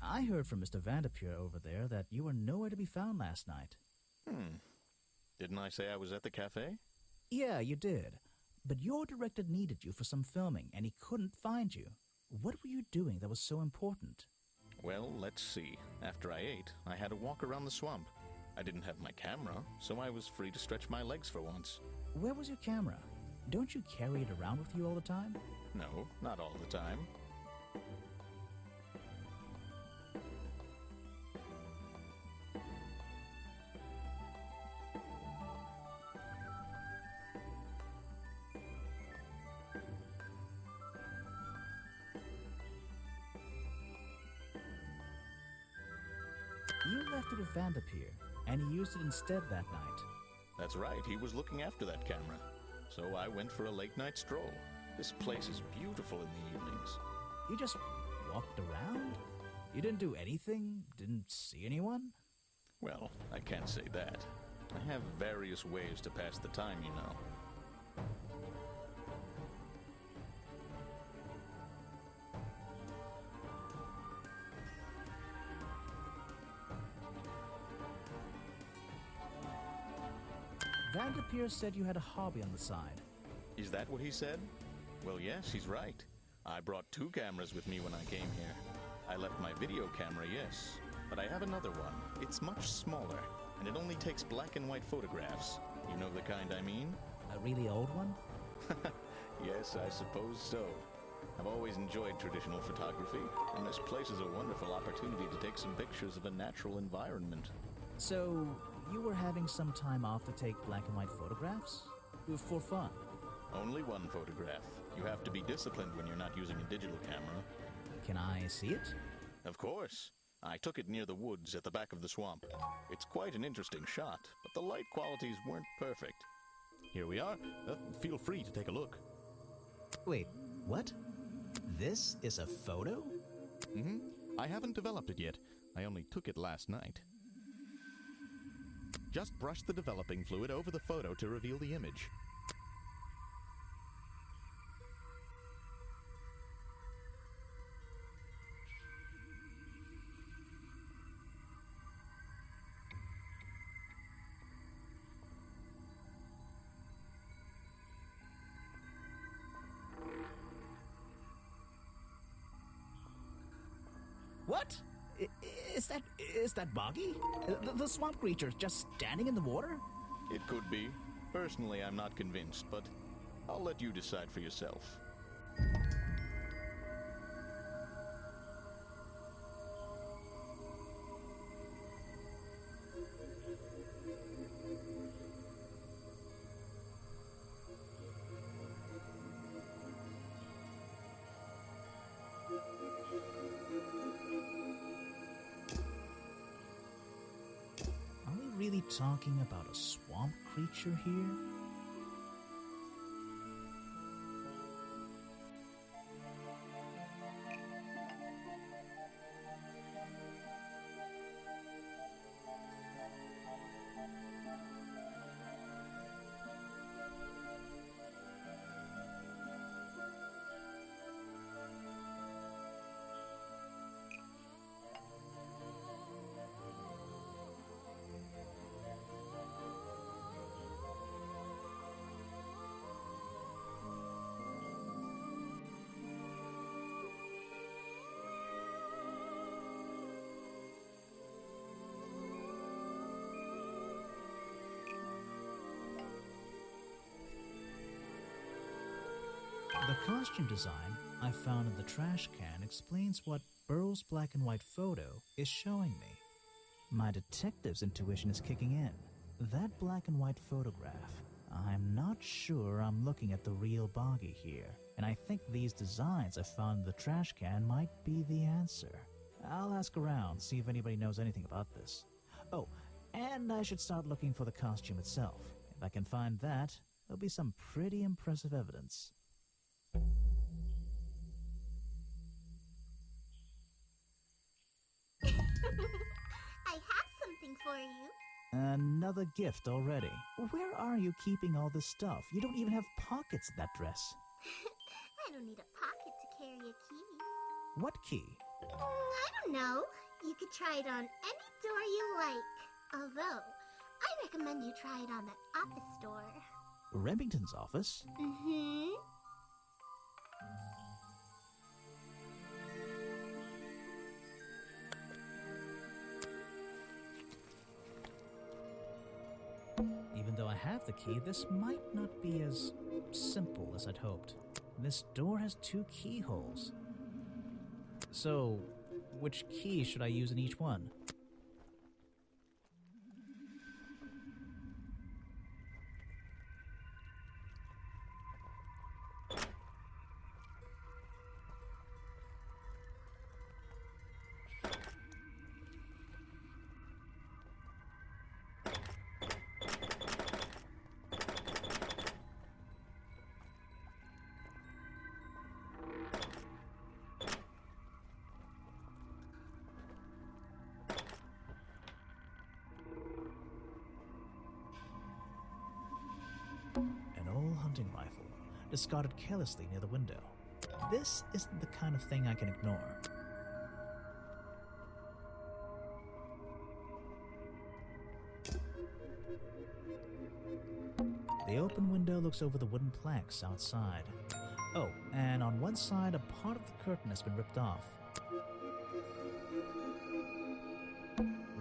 I heard from Mr. Vanderpeer over there that you were nowhere to be found last night. Didn't I say I was at the cafe? Yeah, you did. But your director needed you for some filming, and he couldn't find you. What were you doing that was so important? Well, let's see. After I ate, I had a walk around the swamp. I didn't have my camera, so I was free to stretch my legs for once. Where was your camera? Don't you carry it around with you all the time? No, not all the time. You left it with Vanderpeer, and he used it instead that night. That's right, he was looking after that camera. So I went for a late-night stroll. This place is beautiful in the evenings. You just walked around? You didn't do anything? Didn't see anyone? Well, I can't say that. I have various ways to pass the time, you know. Dagger Pierce said you had a hobby on the side. Is that what he said? Well, yes, he's right. I brought 2 cameras with me when I came here. I left my video camera, yes, but I have another one. It's much smaller, and it only takes black and white photographs. You know the kind I mean? A really old one? Yes, I suppose so. I've always enjoyed traditional photography, and this place is a wonderful opportunity to take some pictures of a natural environment. So, you were having some time off to take black and white photographs? For fun? Only one photograph. You have to be disciplined when you're not using a digital camera. Can I see it? Of course. I took it near the woods at the back of the swamp. It's quite an interesting shot, but the light qualities weren't perfect. Here we are. Feel free to take a look. Wait, what? This is a photo? Mm-hmm. I haven't developed it yet. I only took it last night. Just brush the developing fluid over the photo to reveal the image. What? Is that Boggy? The swamp creature just standing in the water? It could be. Personally, I'm not convinced, but I'll let you decide for yourself. Are we really talking about a swamp creature here? The costume design I found in the trash can explains what Burrow's black and white photo is showing me. My detective's intuition is kicking in. That black and white photograph, I'm not sure I'm looking at the real Boggy here, and I think these designs I found in the trash can might be the answer. I'll ask around, see if anybody knows anything about this. Oh, and I should start looking for the costume itself. If I can find that, there'll be some pretty impressive evidence. I have something for you. Another gift already. Where are you keeping all this stuff? You don't even have pockets in that dress. I don't need a pocket to carry a key. What key? I don't know. You could try it on any door you like. Although, I recommend you try it on that office door. Remington's office? Mm-hmm. Even though I have the key, this might not be as simple as I'd hoped. This door has 2 keyholes. So, which key should I use in each one? An old hunting rifle, discarded carelessly near the window. This isn't the kind of thing I can ignore. open window looks over the wooden planks outside. Oh, and on one side, a part of the curtain has been ripped off.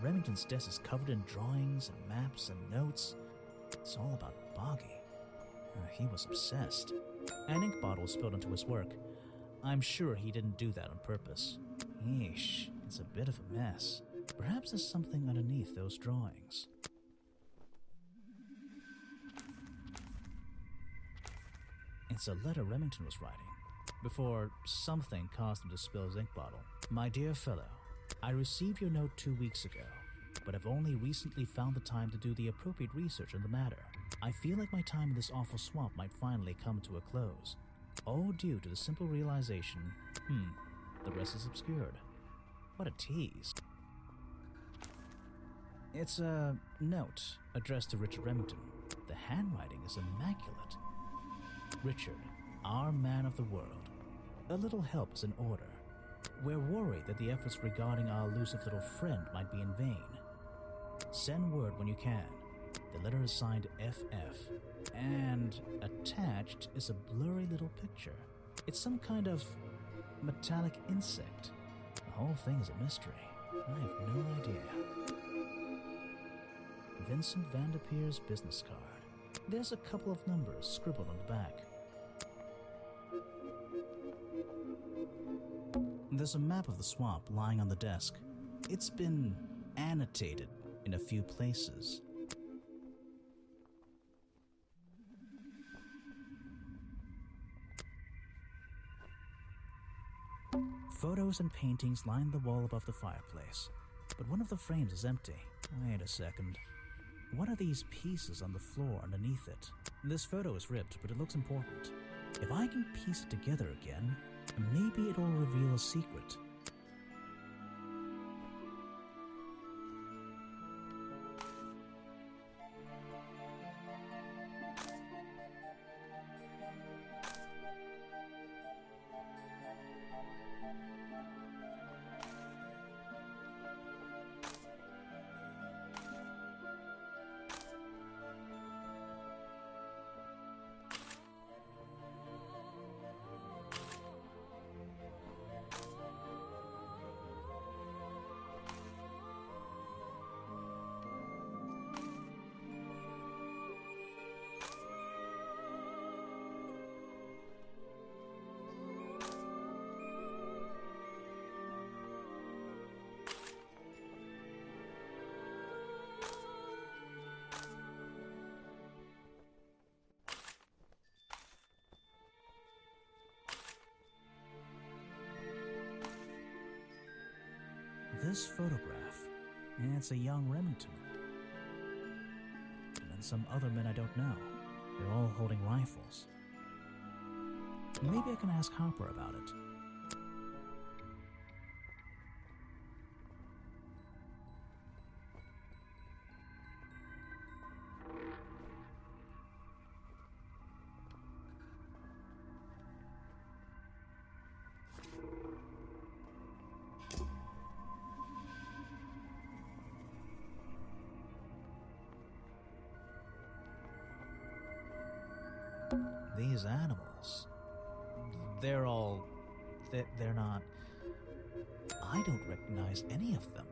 Remington's desk is covered in drawings and maps and notes. It's all about Boggy. He was obsessed. An ink bottle spilled into his work. I'm sure he didn't do that on purpose. Yeesh, it's a bit of a mess. Perhaps there's something underneath those drawings. It's a letter Remington was writing, before something caused him to spill his ink bottle. My dear fellow, I received your note 2 weeks ago, but have only recently found the time to do the appropriate research on the matter. I feel like my time in this awful swamp might finally come to a close, all due to the simple realization, the rest is obscured. What a tease. It's a note addressed to Richard Remington. The handwriting is immaculate. Richard, our man of the world, a little help is in order. We're worried that the efforts regarding our elusive little friend might be in vain. Send word when you can. The letter is signed FF, and attached is a blurry little picture. It's some kind of metallic insect. The whole thing is a mystery. I have no idea. Vincent Vanderpeer's business card. There's a couple of numbers scribbled on the back. There's a map of the swamp lying on the desk. It's been annotated in a few places. Photos and paintings line the wall above the fireplace, but one of the frames is empty. Wait a second. What are these pieces on the floor underneath it? This photo is ripped, but it looks important. If I can piece it together again, maybe it'll reveal a secret. This photograph, it's a young Remington. And then some other men I don't know. They're all holding rifles. Maybe I can ask Harper about it. These animals, they're not, I don't recognize any of them.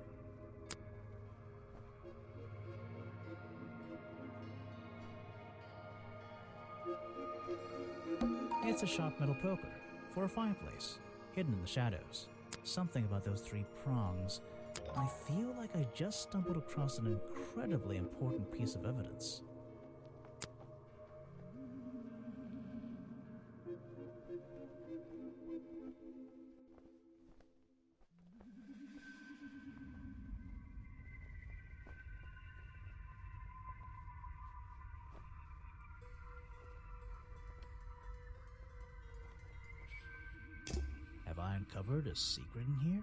It's a sharp metal poker for a fireplace, hidden in the shadows. Something about those 3 prongs. I feel like I just stumbled across an incredibly important piece of evidence. Have I uncovered a secret in here?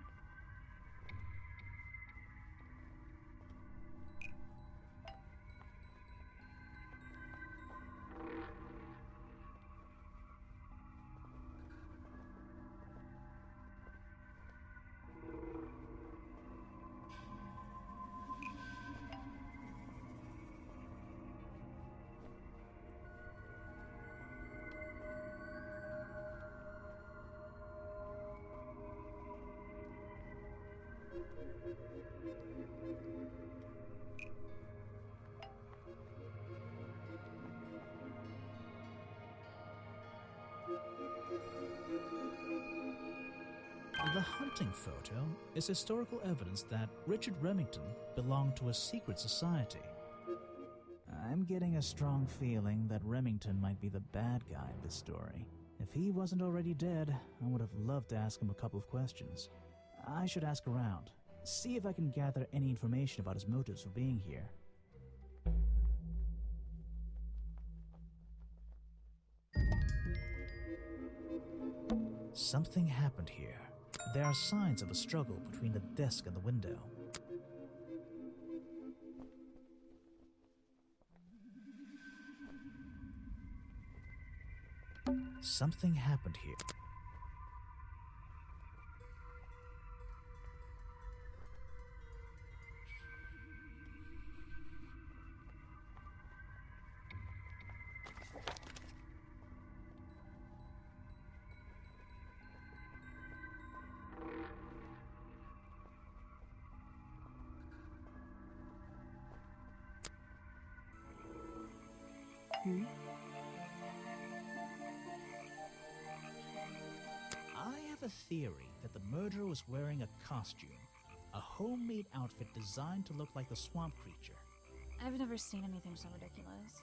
hunting photo is historical evidence that Richard Remington belonged to a secret society. I'm getting a strong feeling that Remington might be the bad guy in this story. If he wasn't already dead, I would have loved to ask him a couple of questions. I should ask around, see if I can gather any information about his motives for being here. Something happened here. There are signs of a struggle between the desk and the window. Something happened here. I have a theory that the murderer was wearing a costume, a homemade outfit designed to look like the swamp creature. I've never seen anything so ridiculous.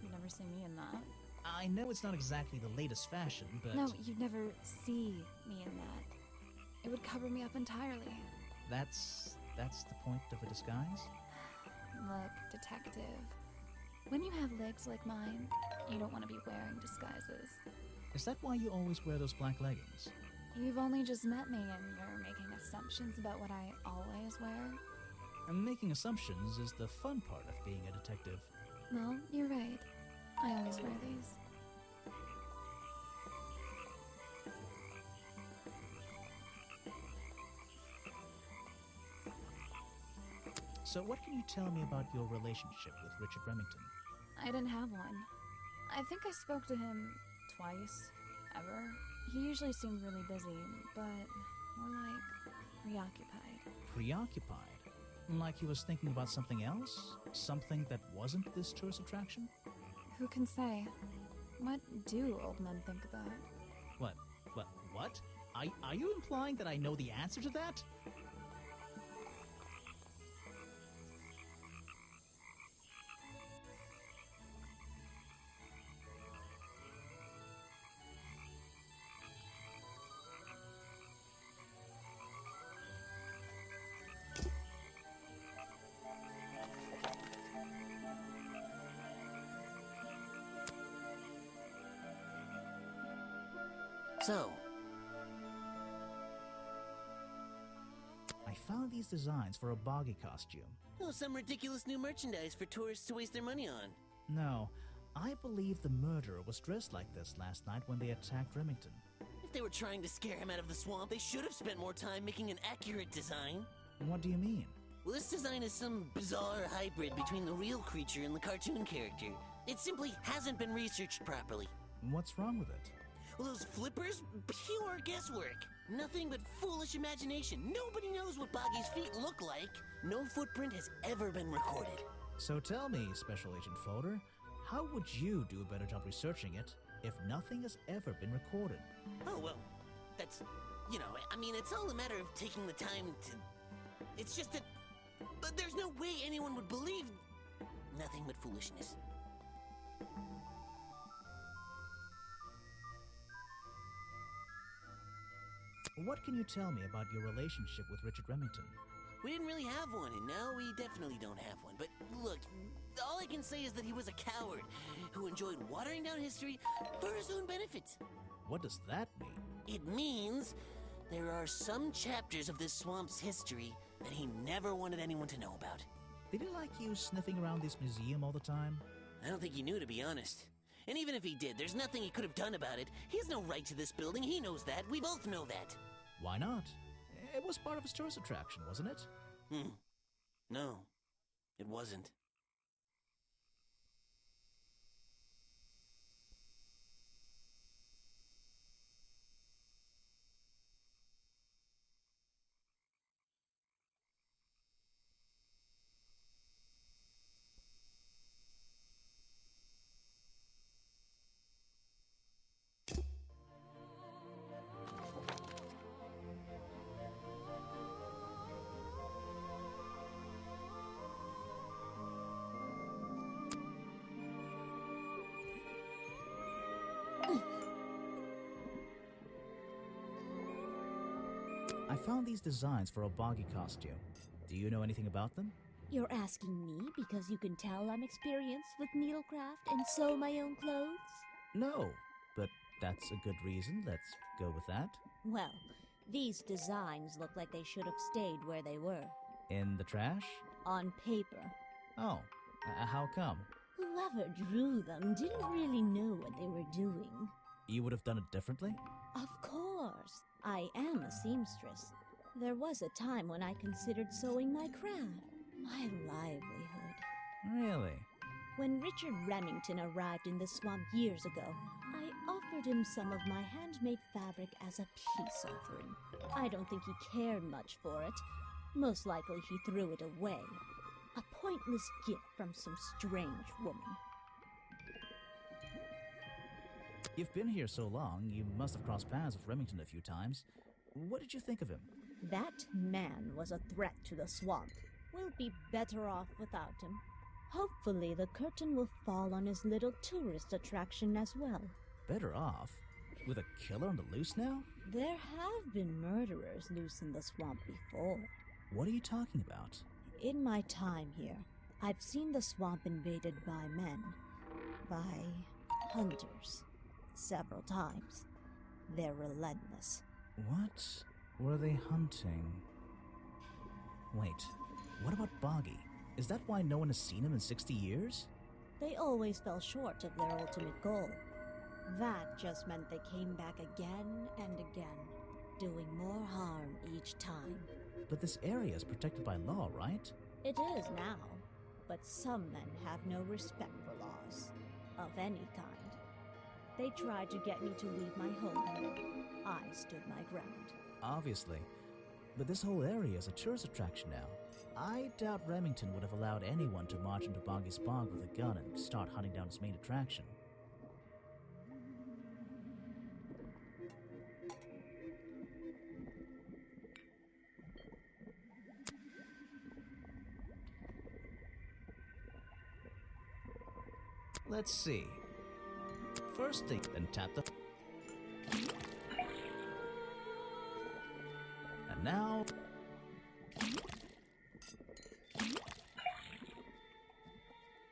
You'd never see me in that. I know it's not exactly the latest fashion, but... No, you'd never see me in that. It would cover me up entirely. That's the point of a disguise? Look, detective. When you have legs like mine, you don't want to be wearing disguises. Is that why you always wear those black leggings? You've only just met me and you're making assumptions about what I always wear. And making assumptions is the fun part of being a detective. Well, you're right. I always wear these. So what can you tell me about your relationship with Richard Remington? I didn't have one. I think I spoke to him twice, ever. He usually seemed really busy, but more like preoccupied. Preoccupied? Like he was thinking about something else? Something that wasn't this tourist attraction? Who can say? What do old men think about? What? Are you implying that I know the answer to that? So, I found these designs for a boggy costume. oh, some ridiculous new merchandise for tourists to waste their money on. No, I believe the murderer was dressed like this last night when they attacked Remington. If they were trying to scare him out of the swamp, they should have spent more time making an accurate design. What do you mean? Well, this design is some bizarre hybrid between the real creature and the cartoon character. It simply hasn't been researched properly. What's wrong with it? Well, those flippers? Pure guesswork. Nothing but foolish imagination. Nobody knows what Boggy's feet look like. No footprint has ever been recorded. So tell me, Special Agent Folder, how would you do a better job researching it if nothing has ever been recorded? Oh, well, that's, I mean, it's all a matter of taking the time to... It's just that... But there's no way anyone would believe... Nothing but foolishness. What can you tell me about your relationship with Richard Remington? We didn't really have one, and now we definitely don't have one. But look, all I can say is that he was a coward who enjoyed watering down history for his own benefit. What does that mean? It means there are some chapters of this swamp's history that he never wanted anyone to know about. Did he like you sniffing around this museum all the time? I don't think he knew, to be honest. And even if he did, there's nothing he could have done about it. He has no right to this building. He knows that. We both know that. Why not? It was part of his tourist attraction, wasn't it? No, it wasn't. found these designs for a boggy costume. Do you know anything about them? You're asking me because you can tell I'm experienced with needlecraft and sew my own clothes? No, but that's a good reason. Let's go with that. Well, these designs look like they should have stayed where they were. In the trash? On paper. Oh, how come? Whoever drew them didn't really know what they were doing. You would have done it differently? Of course. I am a seamstress. There was a time when I considered sewing my craft, my livelihood. Really? When Richard Remington arrived in the swamp years ago, I offered him some of my handmade fabric as a peace offering. I don't think he cared much for it. Most likely he threw it away. A pointless gift from some strange woman. You've been here so long, you must have crossed paths with Remington a few times. What did you think of him? That man was a threat to the swamp. We'll be better off without him. Hopefully the curtain will fall on his little tourist attraction as well. Better off? With a killer on the loose now? There have been murderers loose in the swamp before. What are you talking about? In my time here, I've seen the swamp invaded by men. By hunters. Several times. They're relentless. What were they hunting? Wait, what about Boggy? Is that why no one has seen him in 60 years? They always fell short of their ultimate goal. That just meant they came back again and again, doing more harm each time. But this area is protected by law, right? It is now, but some men have no respect for laws, of any kind. They tried to get me to leave my home here. I stood my ground. Obviously. But this whole area is a tourist attraction now. I doubt Remington would have allowed anyone to march into Boggy's Bog with a gun and start hunting down its main attraction. Let's see. First thing, then tap the... And now...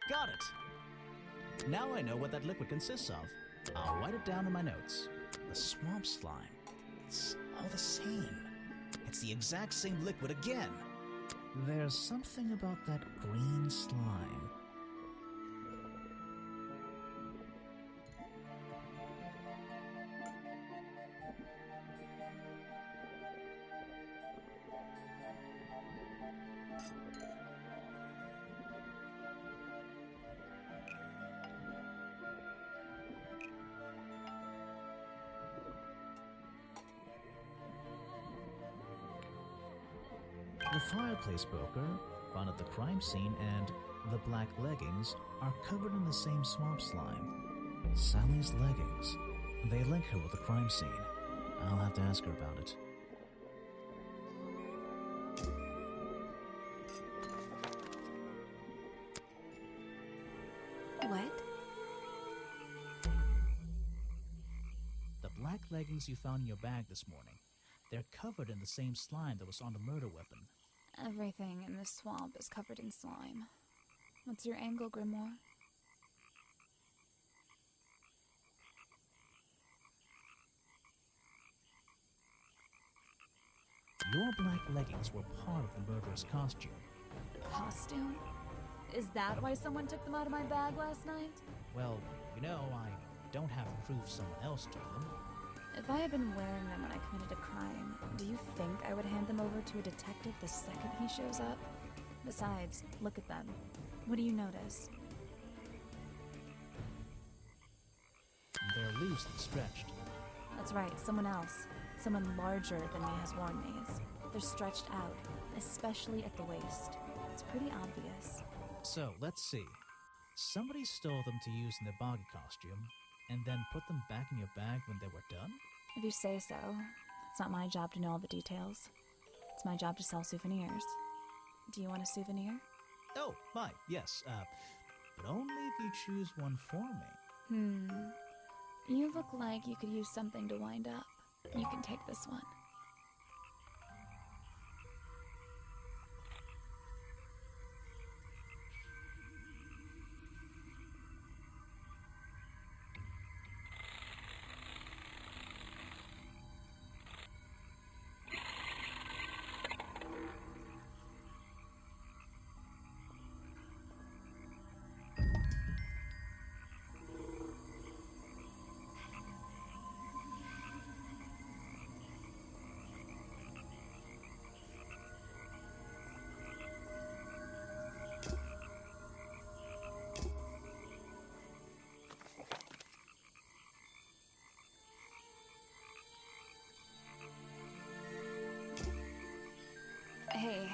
Got it! Now I know what that liquid consists of. I'll write it down in my notes. The swamp slime. It's all the same. It's the exact same liquid again. There's something about that green slime. The fireplace broker found at the crime scene and the black leggings are covered in the same swamp slime. Sally's leggings. They link her with the crime scene. I'll have to ask her about it. What? The black leggings you found in your bag this morning. They're covered in the same slime that was on the murder weapon. Everything in this swamp is covered in slime. What's your angle, Grimoire? Your black leggings were part of the murderer's costume. Costume? Is that why someone took them out of my bag last night? Well, you know, I don't have proof someone else took them. If I had been wearing them when I committed a crime, do you think I would hand them over to a detective the second he shows up? Besides, look at them. What do you notice? They're loose and stretched. That's right, someone else. Someone larger than me has worn these. They're stretched out, especially at the waist. It's pretty obvious. So, let's see. Somebody stole them to use in their boggy costume, and then put them back in your bag when they were done? If you say so. It's not my job to know all the details. It's my job to sell souvenirs. Do you want a souvenir? Oh, my, yes, but only if you choose one for me. You look like you could use something to wind up. You can take this one. Hey.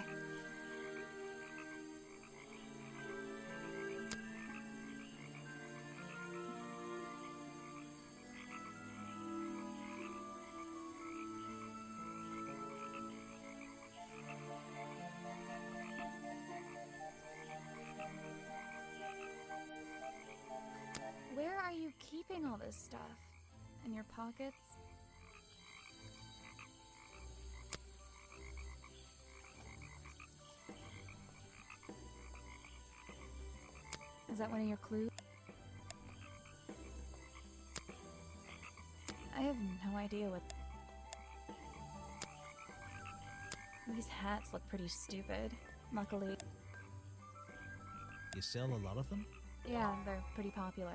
Where are you keeping all this stuff? In your pockets? Is that one of your clues? I have no idea what... These hats look pretty stupid. Luckily... You sell a lot of them? Yeah, they're pretty popular.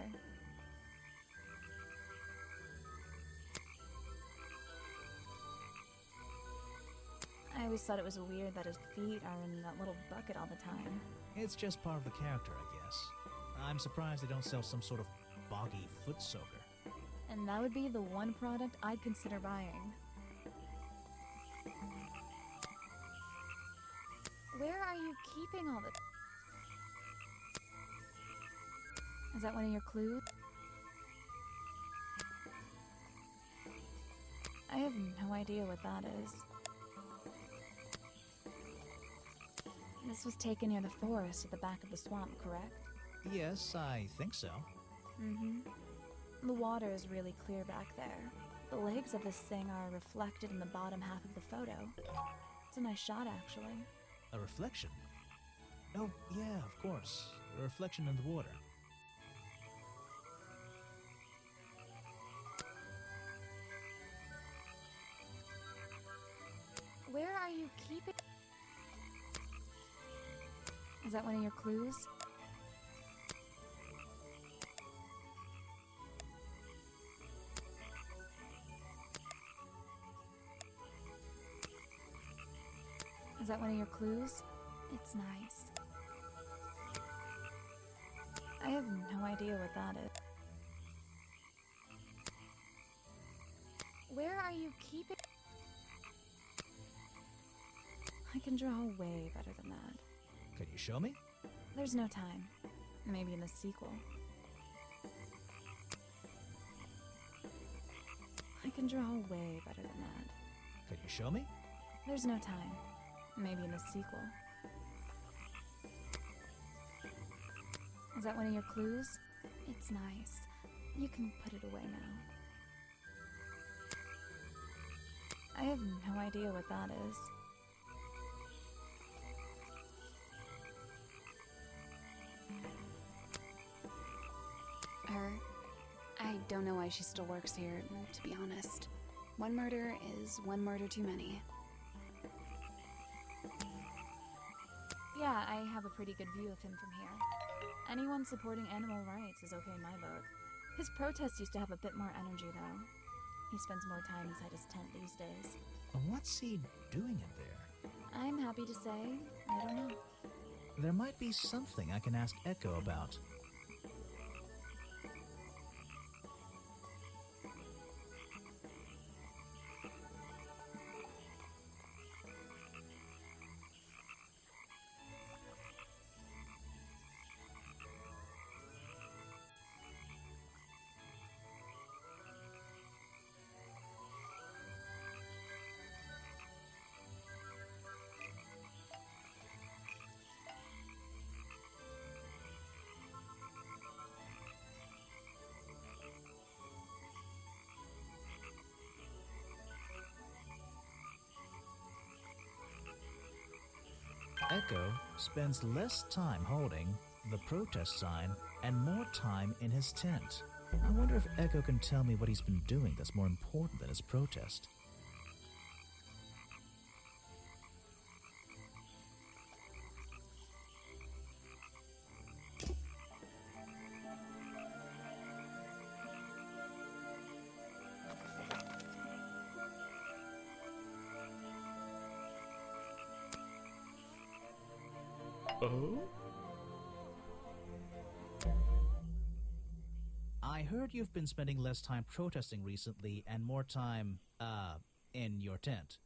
I always thought it was weird that his feet are in that little bucket all the time. It's just part of the character, I guess. I'm surprised they don't sell some sort of boggy foot soaker. And that would be the one product I'd consider buying. Where are you keeping all the... Is that one of your clues? I have no idea what that is. This was taken near the forest at the back of the swamp, correct? Yes, I think so. Mm-hmm. The water is really clear back there. The legs of this thing are reflected in the bottom half of the photo. It's a nice shot, actually. A reflection? Oh, yeah, of course. A reflection in the water. Where are you keeping... Is that one of your clues? Is that one of your clues? It's nice. I have no idea what that is. Where are you keeping... I can draw way better than that. Can you show me? There's no time. Maybe in the sequel. I can draw way better than that. Can you show me? There's no time. Maybe in the sequel. Is that one of your clues? It's nice. You can put it away now. I have no idea what that is. Her. I don't know why she still works here, to be honest. One murder is one murder too many. Yeah, I have a pretty good view of him from here. Anyone supporting animal rights is okay in my book. His protests used to have a bit more energy, though. He spends more time inside his tent these days. What's he doing in there? I'm happy to say, I don't know. There might be something I can ask Echo about. Echo spends less time holding the protest sign and more time in his tent. I wonder if Echo can tell me what he's been doing that's more important than his protest. Oh? I heard you've been spending less time protesting recently and more time, in your tent.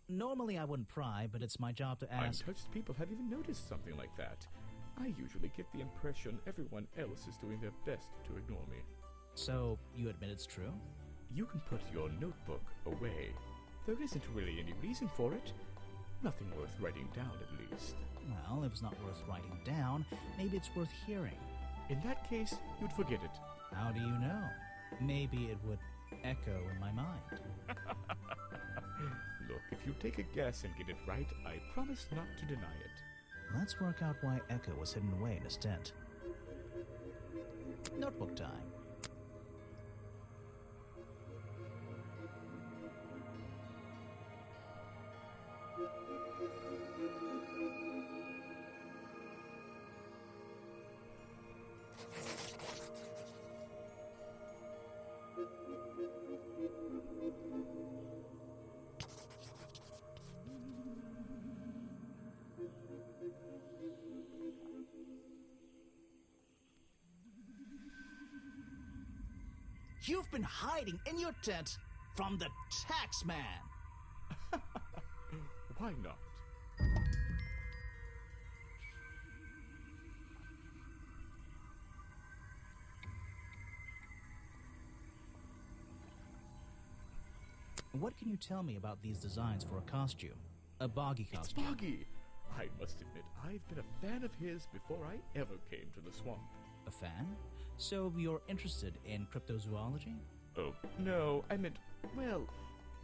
Normally I wouldn't pry, but it's my job to ask. I'm touched people have even noticed something like that. I usually get the impression everyone else is doing their best to ignore me. So, you admit it's true? You can put your notebook away. There isn't really any reason for it. Nothing worth writing down, at least. Well, if it's not worth writing down, maybe it's worth hearing. In that case, you'd forget it. How do you know? Maybe it would echo in my mind. Look, if you take a guess and get it right, I promise not to deny it. Let's work out why Echo was hidden away in his tent. Notebook time. You've been hiding in your tent from the taxman! Why not? What can you tell me about these designs for a costume? A boggy costume. It's Boggy! I must admit, I've been a fan of his before I ever came to the swamp. A fan? So you're interested in cryptozoology? Oh, no, I meant, well,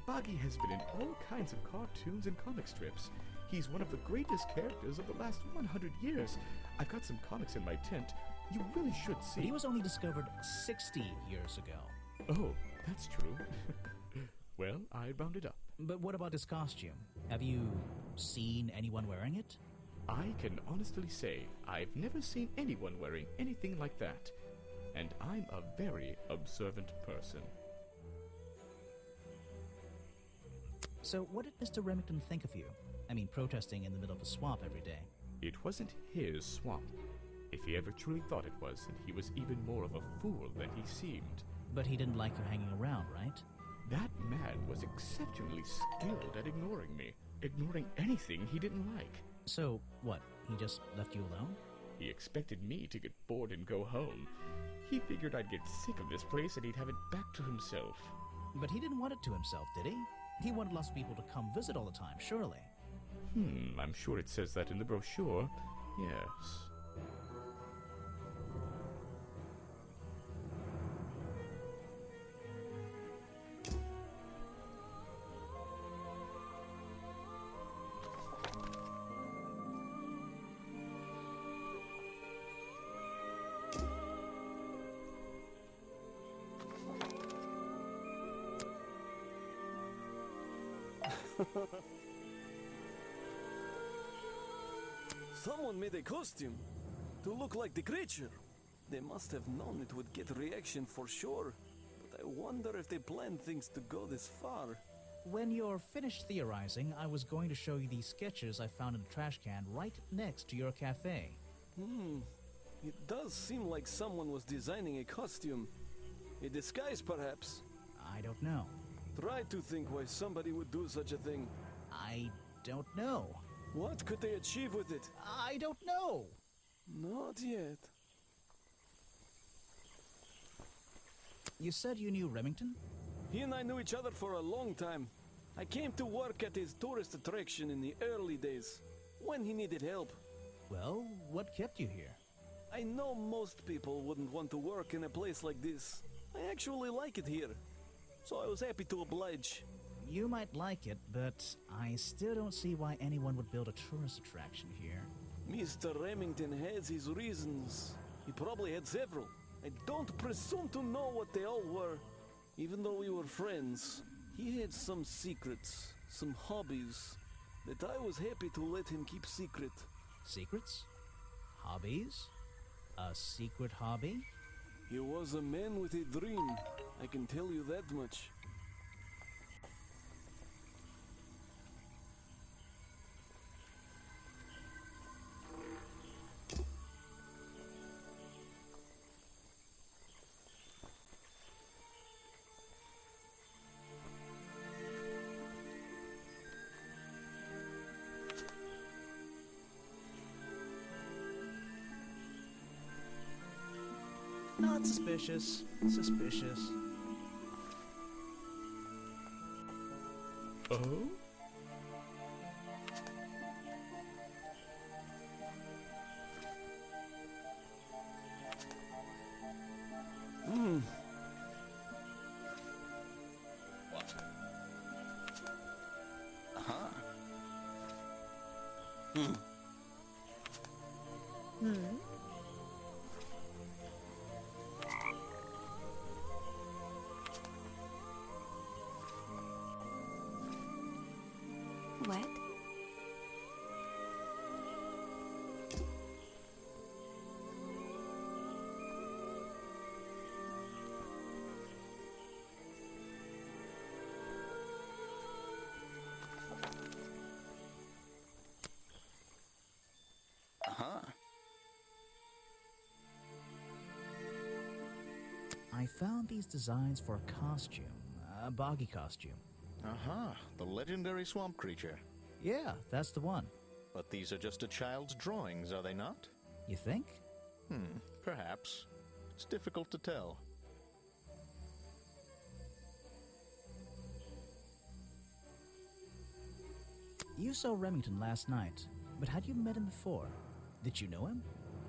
Boggy has been in all kinds of cartoons and comic strips. He's one of the greatest characters of the last 100 years. I've got some comics in my tent. You really should see. But he was only discovered 60 years ago. Oh, that's true. Well, I rounded up. But what about his costume? Have you seen anyone wearing it? I can honestly say I've never seen anyone wearing anything like that. And I'm a very observant person. So what did Mr. Remington think of you? I mean, protesting in the middle of a swamp every day. It wasn't his swamp. If he ever truly thought it was, then he was even more of a fool than he seemed. But he didn't like you hanging around, right? That man was exceptionally skilled at ignoring me. Ignoring anything he didn't like. So, what, he just left you alone? He expected me to get bored and go home. He figured I'd get sick of this place and he'd have it back to himself. But he didn't want it to himself, did he? He wanted lots of people to come visit all the time, surely. I'm sure it says that in the brochure. Yes. Someone made a costume to look like the creature. They must have known it would get a reaction for sure. But I wonder if they planned things to go this far. When you're finished theorizing, I was going to show you these sketches I found in a trash can right next to your cafe. It does seem like someone was designing a costume. A disguise, perhaps. I don't know. Try to think why somebody would do such a thing. I don't know. What could they achieve with it? I don't know. Not yet. You said you knew Remington? He and I knew each other for a long time. I came to work at his tourist attraction in the early days, when he needed help. Well, what kept you here? I know most people wouldn't want to work in a place like this. I actually like it here, so I was happy to oblige. You might like it, but I still don't see why anyone would build a tourist attraction here. Mr. Remington has his reasons. He probably had several. I don't presume to know what they all were. Even though we were friends, he had some secrets, some hobbies, that I was happy to let him keep secret. Secrets? Hobbies? A secret hobby? He was a man with a dream, I can tell you that much. Not suspicious. Suspicious. Oh? What? Uh-huh. What? Uh-huh. I found these designs for a costume. A boggy costume. Uh-huh. The legendary swamp creature. Yeah, that's the one. But these are just a child's drawings, are they not? You think? Perhaps. It's difficult to tell. You saw Remington last night, but had you met him before? Did you know him?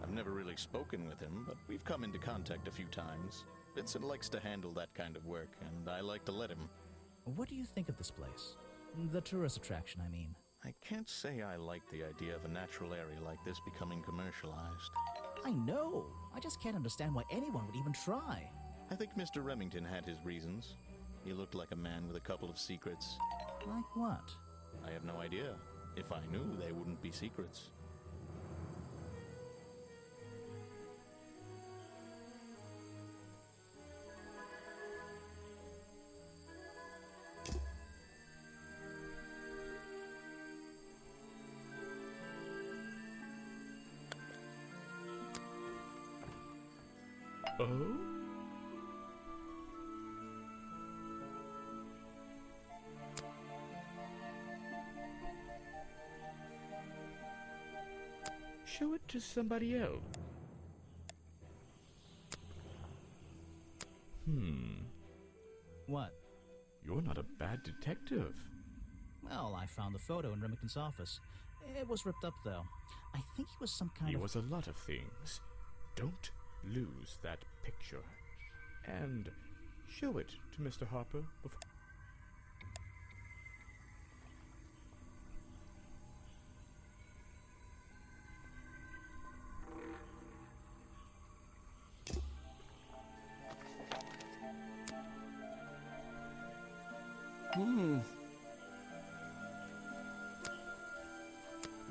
I've never really spoken with him, but we've come into contact a few times. Vincent likes to handle that kind of work, and I like to let him. What do you think of this place? The tourist attraction, I mean. I can't say I like the idea of a natural area like this becoming commercialized. I know. I just can't understand why anyone would even try. I think Mr. Remington had his reasons. He looked like a man with a couple of secrets. Like what? I have no idea. If I knew, they wouldn't be secrets. Oh? Show it to somebody else. What? You're not a bad detective. Well, I found the photo in Remington's office. It was ripped up, though. I think he was some kind He of... was a lot of things. Don't lose that picture. And show it to Mr. Harper before...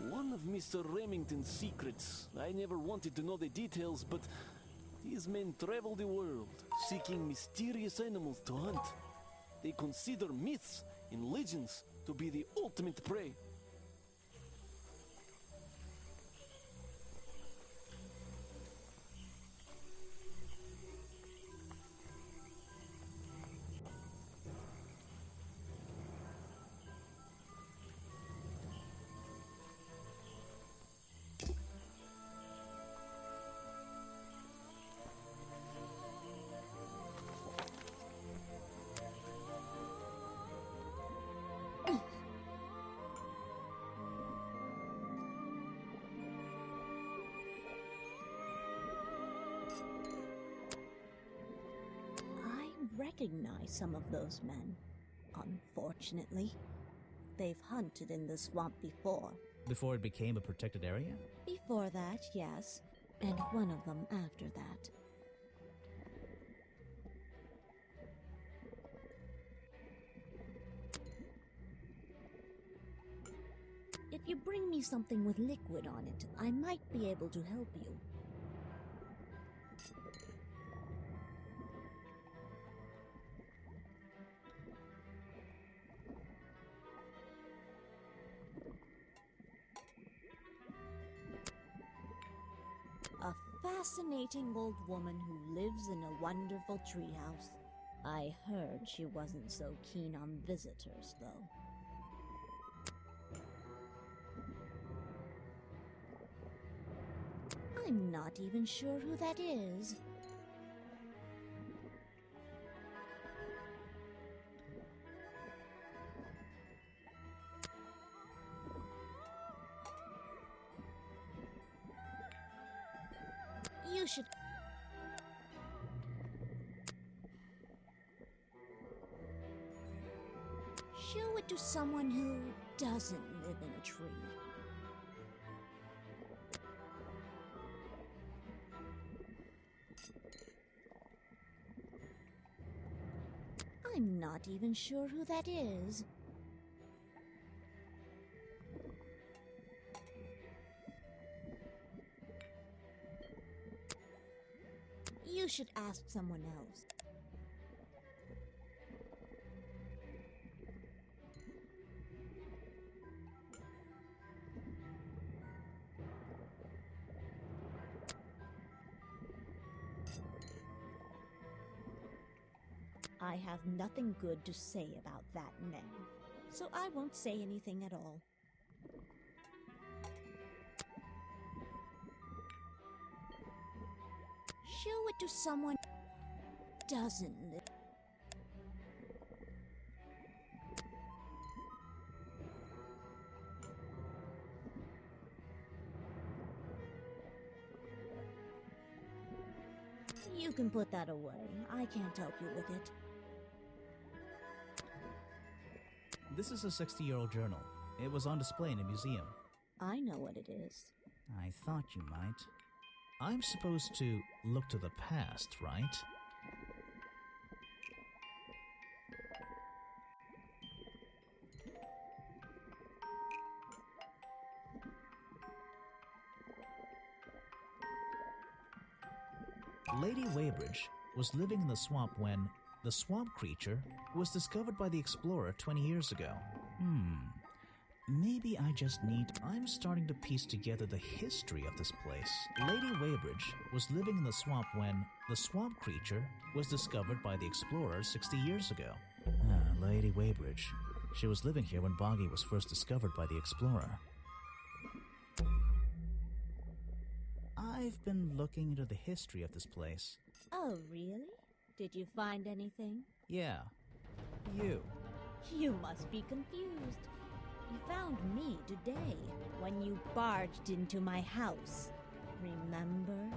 One of Mr. Remington's secrets. I never wanted to know the details, but these men travel the world, seeking mysterious animals to hunt. They consider myths and legends to be the ultimate prey. Recognize some of those men. Unfortunately, they've hunted in the swamp before. Before it became a protected area? Before that, yes. And one of them after that. If you bring me something with liquid on it, I might be able to help you. A fascinating old woman who lives in a wonderful treehouse. I heard she wasn't so keen on visitors, though. I'm not even sure who that is. You should... show it to someone who doesn't live in a tree. I'm not even sure who that is. You should ask someone else. I have nothing good to say about that man, so I won't say anything at all. Show it to someone who doesn't live. You can put that away. I can't help you with it. This is a 60-year-old journal. It was on display in a museum. I know what it is. I thought you might. I'm supposed to look to the past, right? Lady Weybridge was living in the swamp when the swamp creature was discovered by the explorer 20 years ago. Maybe I just need... I'm starting to piece together the history of this place. Lady Weybridge was living in the swamp when the swamp creature was discovered by the explorer 60 years ago. Lady Weybridge. She was living here when Boggy was first discovered by the explorer. I've been looking into the history of this place. Oh, really? Did you find anything? Yeah. You. You must be confused. You found me today when you barged into my house. Remember?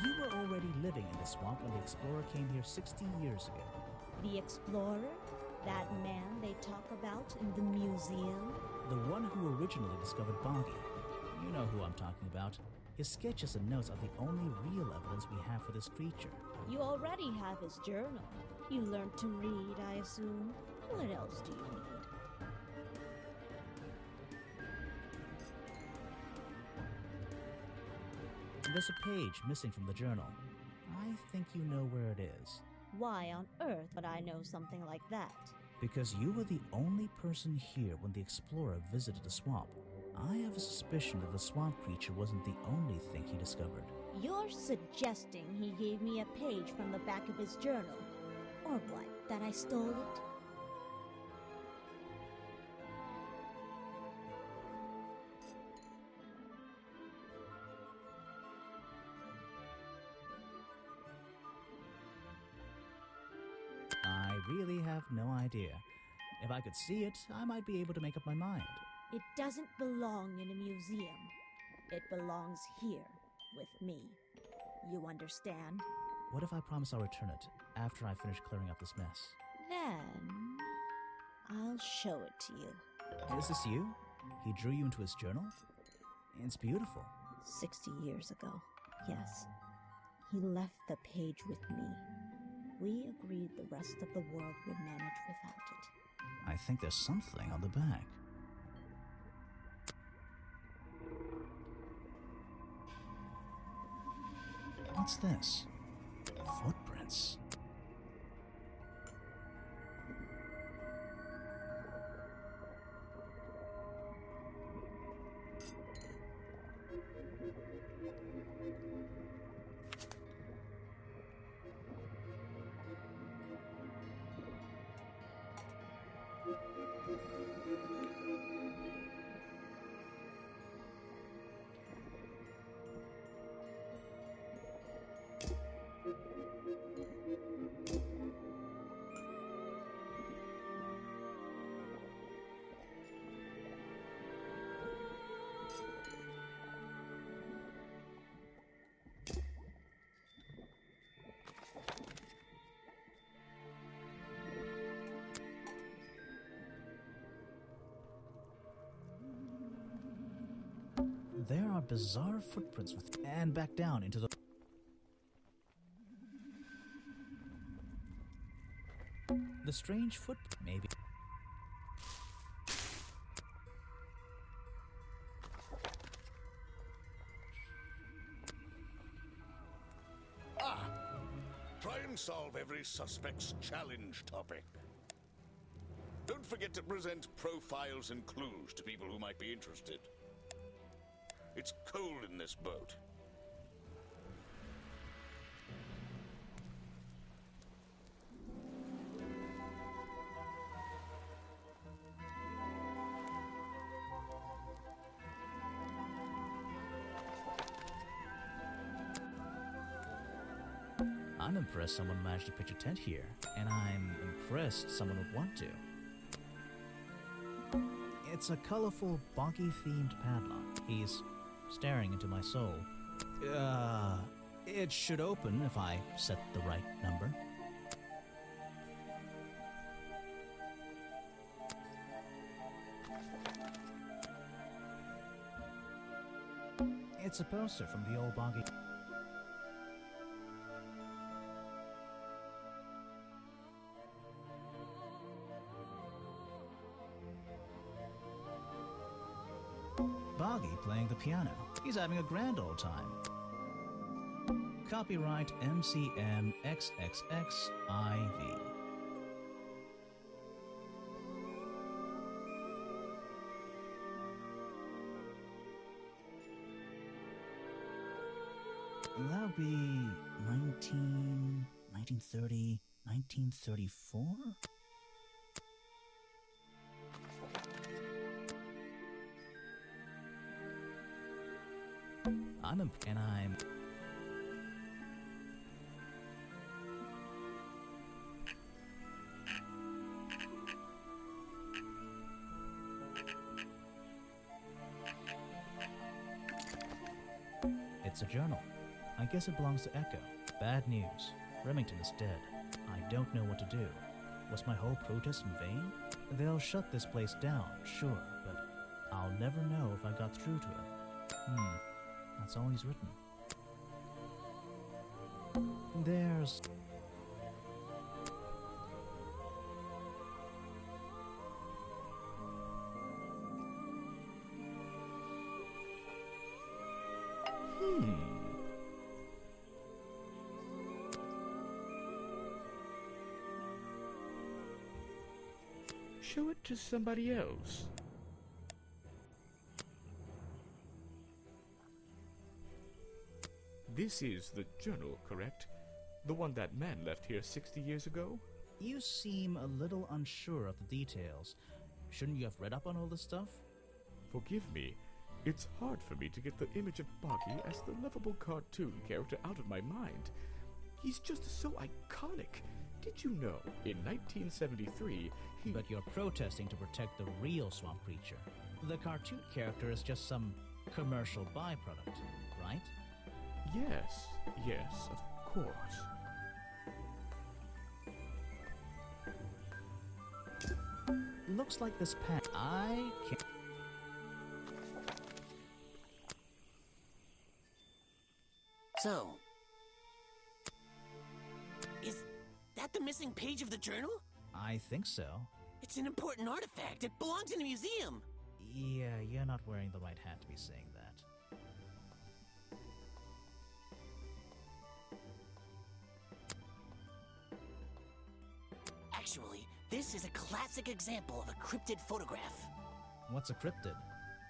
You were already living in the swamp when the explorer came here 60 years ago. The explorer? That man they talk about in the museum? The one who originally discovered Boggy. You know who I'm talking about. His sketches and notes are the only real evidence we have for this creature. You already have his journal. You learned to read, I assume. What else do you need? There's a page missing from the journal. I think you know where it is. Why on earth would I know something like that? Because you were the only person here when the explorer visited the swamp. I have a suspicion that the swamp creature wasn't the only thing he discovered. You're suggesting he gave me a page from the back of his journal? Or what, that I stole it? I really have no idea. If I could see it, I might be able to make up my mind. It doesn't belong in a museum. It belongs here, with me. You understand? What if I promise I'll return it after I finish clearing up this mess? Then... I'll show it to you. Is this you? He drew you into his journal? It's beautiful. 60 years ago, yes. He left the page with me. We agreed the rest of the world would manage without it. I think there's something on the back. What's this? Footprints. There are bizarre footprints and back down into the... The strange maybe. Try and solve every suspect's challenge topic. Don't forget to present profiles and clues to people who might be interested. It's cold in this boat. I'm impressed someone managed to pitch a tent here, and I'm impressed someone would want to. It's a colorful, boggy-themed padlock. He's staring into my soul. It should open if I set the right number. It's a poster from the old boggy... Boggy playing the piano. He's having a grand old time. Copyright MCM XXXIV. That would be 1930, 1934? I'm It's a journal. I guess it belongs to Echo. Bad news. Remington is dead. I don't know what to do. Was my whole protest in vain? They'll shut this place down, sure, but I'll never know if I got through to him. That's all he's written. There's... Show it to somebody else. This is the journal, correct? The one that man left here 60 years ago? You seem a little unsure of the details. Shouldn't you have read up on all this stuff? Forgive me. It's hard for me to get the image of Boggy as the lovable cartoon character out of my mind. He's just so iconic. Did you know, in 1973, he... But you're protesting to protect the real swamp creature. The cartoon character is just some commercial byproduct, right? Yes, of course. Looks like this pen. I can't... So, is that the missing page of the journal? I think so. It's an important artifact. It belongs in a museum. Yeah, you're not wearing the right hat to be saying that. Actually, this is a classic example of a cryptid photograph. What's a cryptid?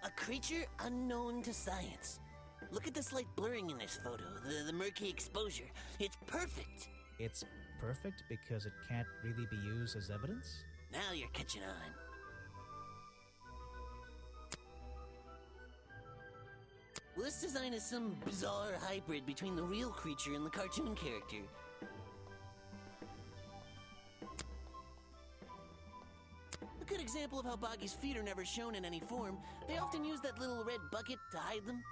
A creature unknown to science. Look at the slight blurring in this photo, the murky exposure. It's perfect. It's perfect because it can't really be used as evidence? Now you're catching on. Well, this design is some bizarre hybrid between the real creature and the cartoon character. A good example of how Boggy's feet are never shown in any form. They often use that little red bucket to hide them.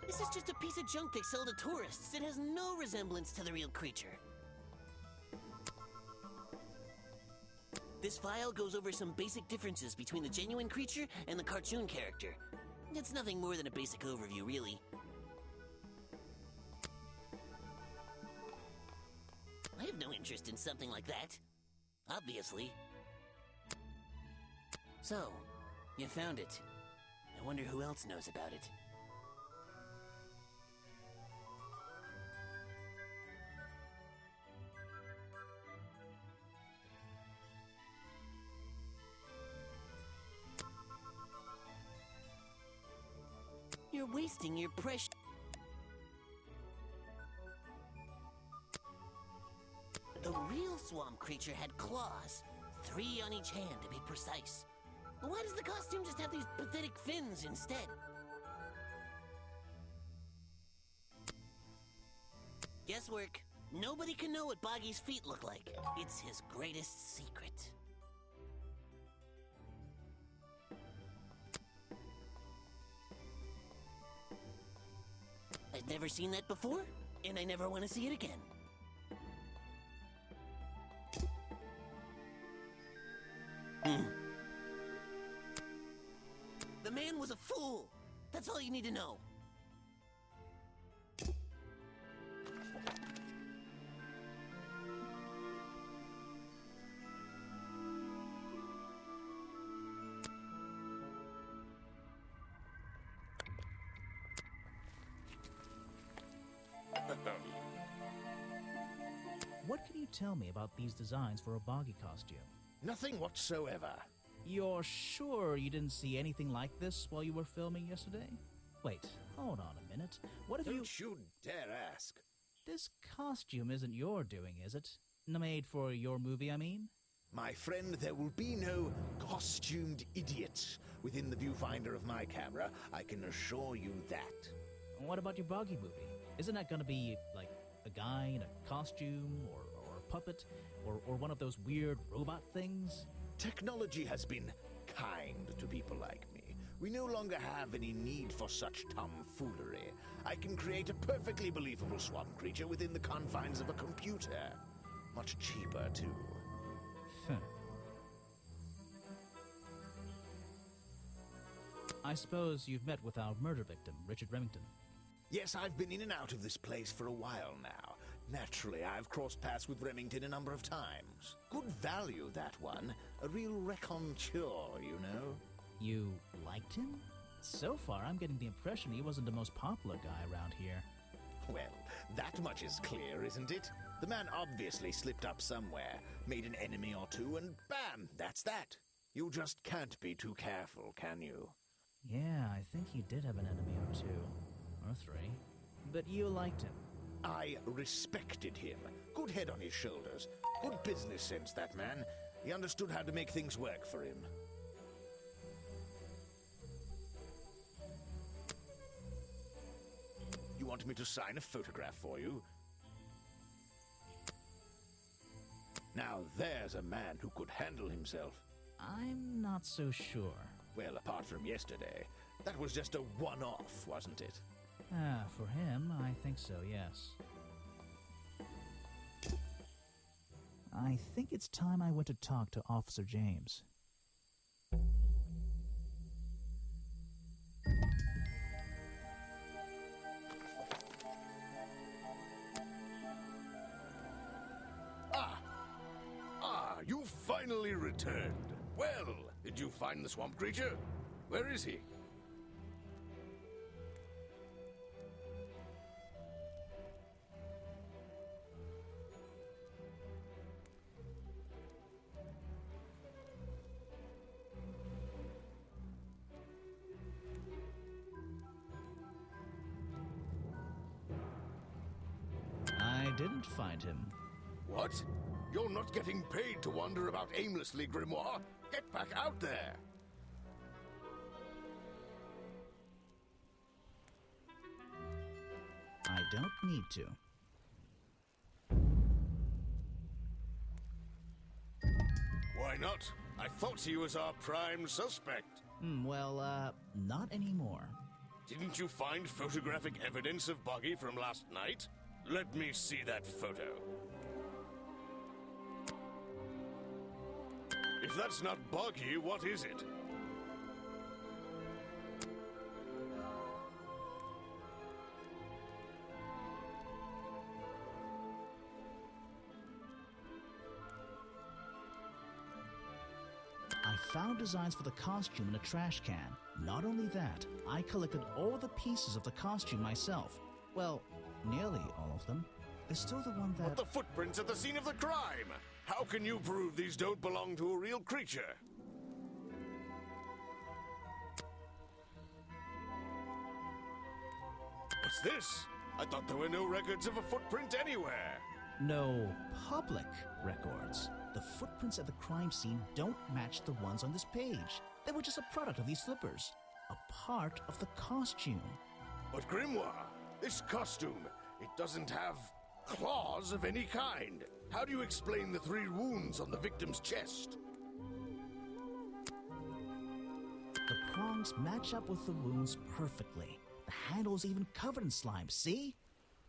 This is just a piece of junk they sell to tourists. It has no resemblance to the real creature. This file goes over some basic differences between the genuine creature and the cartoon character. It's nothing more than a basic overview, really. I have no interest in something like that. Obviously. So, you found it. I wonder who else knows about it. You're wasting your precious... The real swamp creature had claws. 3 on each hand, to be precise. Why does the costume just have these pathetic fins instead? Guesswork. Nobody can know what Boggy's feet look like. It's his greatest secret. I've never seen that before, and I never want to see it again. The man was a fool. That's all you need to know. What can you tell me about these designs for a Boggy costume? Nothing whatsoever. You're sure you didn't see anything like this while you were filming yesterday? Wait, hold on a minute. What if Don't you dare ask. This costume isn't your doing, is it? Made for your movie, I mean? My friend, there will be no costumed idiots within the viewfinder of my camera. I can assure you that. What about your Boggy movie? Isn't that gonna be, like, a guy in a costume, or a puppet, or one of those weird robot things? Technology has been kind to people like me. We no longer have any need for such tomfoolery. I can create a perfectly believable swamp creature within the confines of a computer. Much cheaper, too. I suppose you've met with our murder victim, Richard Remington. Yes, I've been in and out of this place for a while now. Naturally, I've crossed paths with Remington a number of times. Good value, that one. A real raconteur, you know. You liked him? So far, I'm getting the impression he wasn't the most popular guy around here. Well, that much is clear, isn't it? The man obviously slipped up somewhere, made an enemy or two, and bam, that's that. You just can't be too careful, can you? Yeah, I think he did have an enemy or 2. Or 3. But you liked him. I respected him. Good head on his shoulders. Good business sense, that man. He understood how to make things work for him. You want me to sign a photograph for you? Now there's a man who could handle himself. I'm not so sure. Well, apart from yesterday, that was just a one-off, wasn't it? For him, I think so, yes. I think it's time I went to talk to Officer James. You finally returned. Well, did you find the swamp creature? Where is he? I didn't find him. What? You're not getting paid to wander about aimlessly, Grimoire. Get back out there. I don't need to. Why not? I thought he was our prime suspect. Not anymore. Didn't you find photographic evidence of Boggy from last night? Let me see that photo. If that's not buggy, what is it? I found designs for the costume in a trash can. Not only that, I collected all the pieces of the costume myself. Well, nearly all of them. There's still the one that... But the footprints at the scene of the crime! How can you prove these don't belong to a real creature? What's this? I thought there were no records of a footprint anywhere. No public records. The footprints at the crime scene don't match the ones on this page. They were just a product of these slippers. A part of the costume. But Grimoire, this costume, it doesn't have claws of any kind. How do you explain the 3 wounds on the victim's chest? The prongs match up with the wounds perfectly. The handle's even covered in slime, see?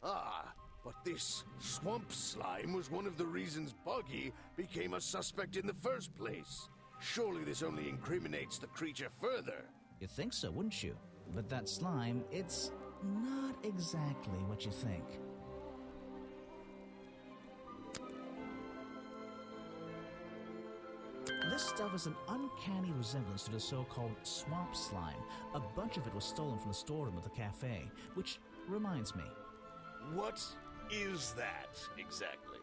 Ah, but this swamp slime was one of the reasons Buggy became a suspect in the first place. Surely this only incriminates the creature further. You'd think so, wouldn't you? But that slime, it's not exactly what you think. This stuff is an uncanny resemblance to the so-called swamp slime. A bunch of it was stolen from the storeroom of the cafe, which reminds me. What is that, exactly?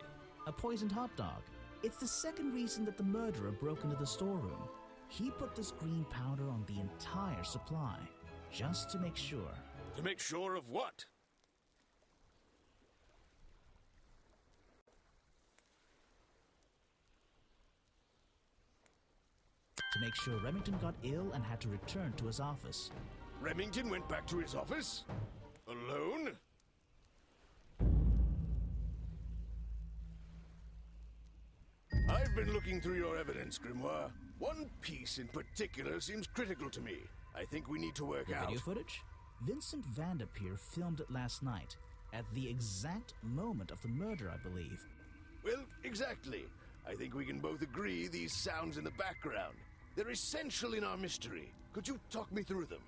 A poisoned hot dog. It's the second reason that the murderer broke into the storeroom. He put this green powder on the entire supply, just to make sure. To make sure of what? To make sure Remington got ill and had to return to his office. Remington went back to his office? Alone? I've been looking through your evidence, Grimoire. One piece in particular seems critical to me. I think we need to work out. Video footage? Vincent Vanderpeer filmed it last night, at the exact moment of the murder, I believe. Well, exactly. I think we can both agree these sounds in the background. They're essential in our mystery. Could you talk me through them?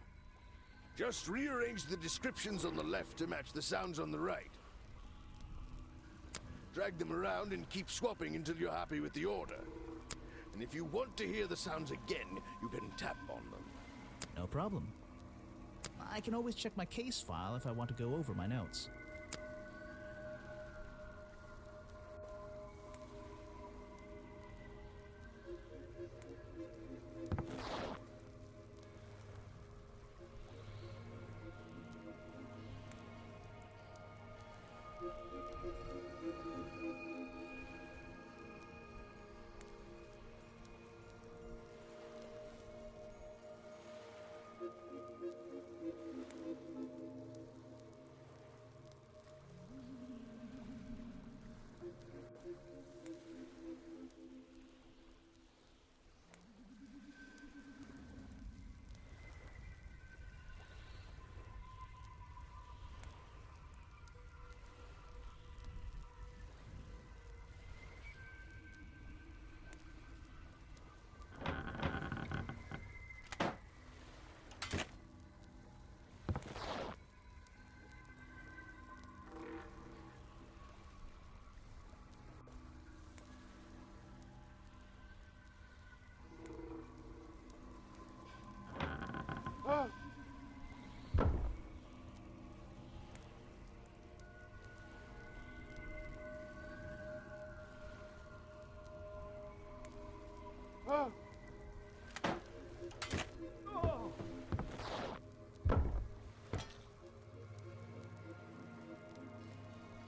Just rearrange the descriptions on the left to match the sounds on the right. Drag them around and keep swapping until you're happy with the order. And if you want to hear the sounds again, you can tap on them. No problem. I can always check my case file if I want to go over my notes.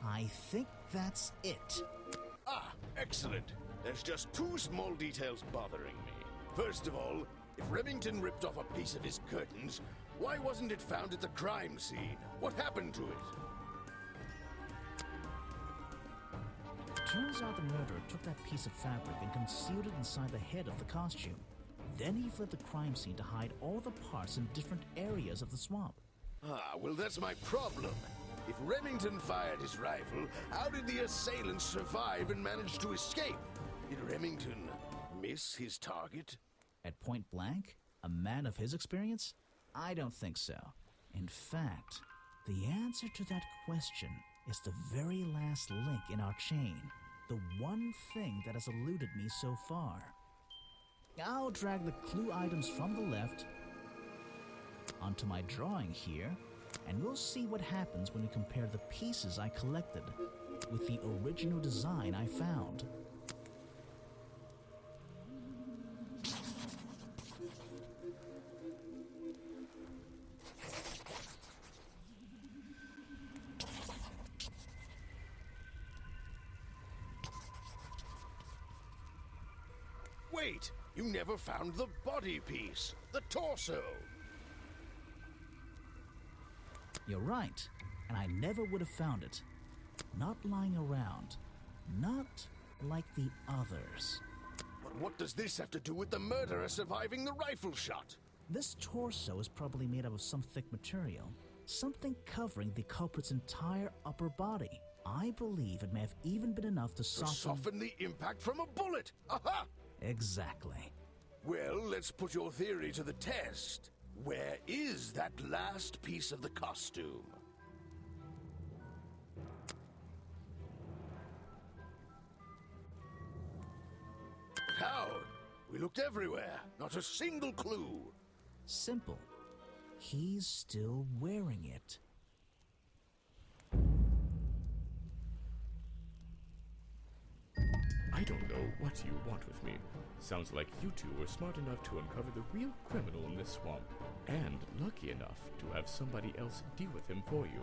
I think that's it. Ah, excellent. There's just 2 small details bothering me. First of all, if Remington ripped off a piece of his curtains, why wasn't it found at the crime scene? What happened to it? Turns out the murderer took that piece of fabric and concealed it inside the head of the costume. Then he fled the crime scene to hide all the parts in different areas of the swamp. Ah, well, that's my problem. If Remington fired his rifle, how did the assailants survive and manage to escape? Did Remington miss his target? At point blank? A man of his experience? I don't think so. In fact, the answer to that question is the very last link in our chain. The one thing that has eluded me so far. I'll drag the clue items from the left onto my drawing here, and we'll see what happens when we compare the pieces I collected with the original design I found. Wait! You never found the body piece, the torso! You're right, and I never would have found it. Not lying around. Not like the others. But what does this have to do with the murderer surviving the rifle shot? This torso is probably made up of some thick material, something covering the culprit's entire upper body. I believe it may have even been enough to soften the impact from a bullet! Aha! Exactly. Well, let's put your theory to the test. Where is that last piece of the costume? How? We looked everywhere. Not a single clue. Simple. He's still wearing it. I don't know what you want with me. Sounds like you two were smart enough to uncover the real criminal in this swamp, and lucky enough to have somebody else deal with him for you.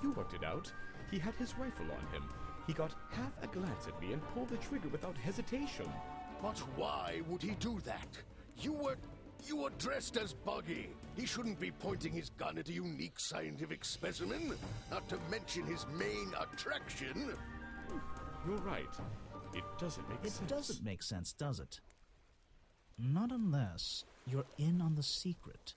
You worked it out. He had his rifle on him. He got half a glance at me and pulled the trigger without hesitation. But why would he do that? You were dressed as Buggy. He shouldn't be pointing his gun at a unique scientific specimen, not to mention his main attraction. You're right. It doesn't make sense. It doesn't make sense, does it? Not unless you're in on the secret.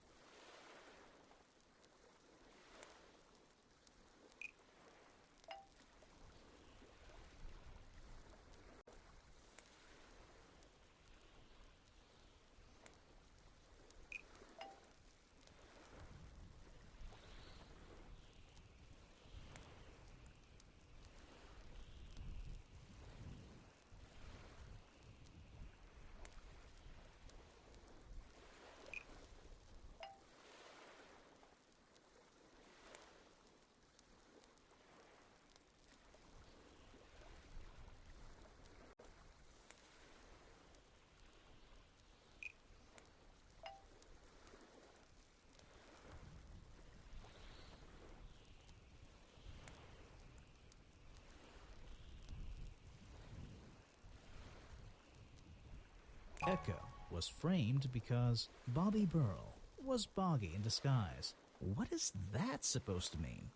Echo was framed because Bobby Burl was Boggy in disguise. What is that supposed to mean?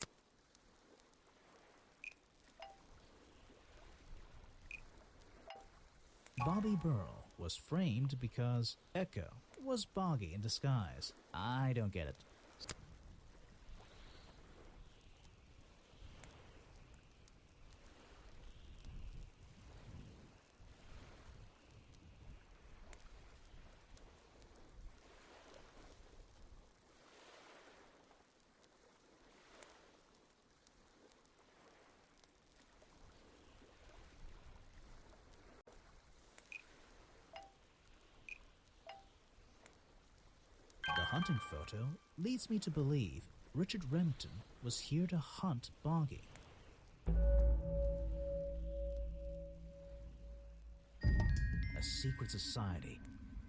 Bobby Burl was framed because Echo was Boggy in disguise. I don't get it. The hunting photo leads me to believe Richard Remington was here to hunt Boggy. A secret society,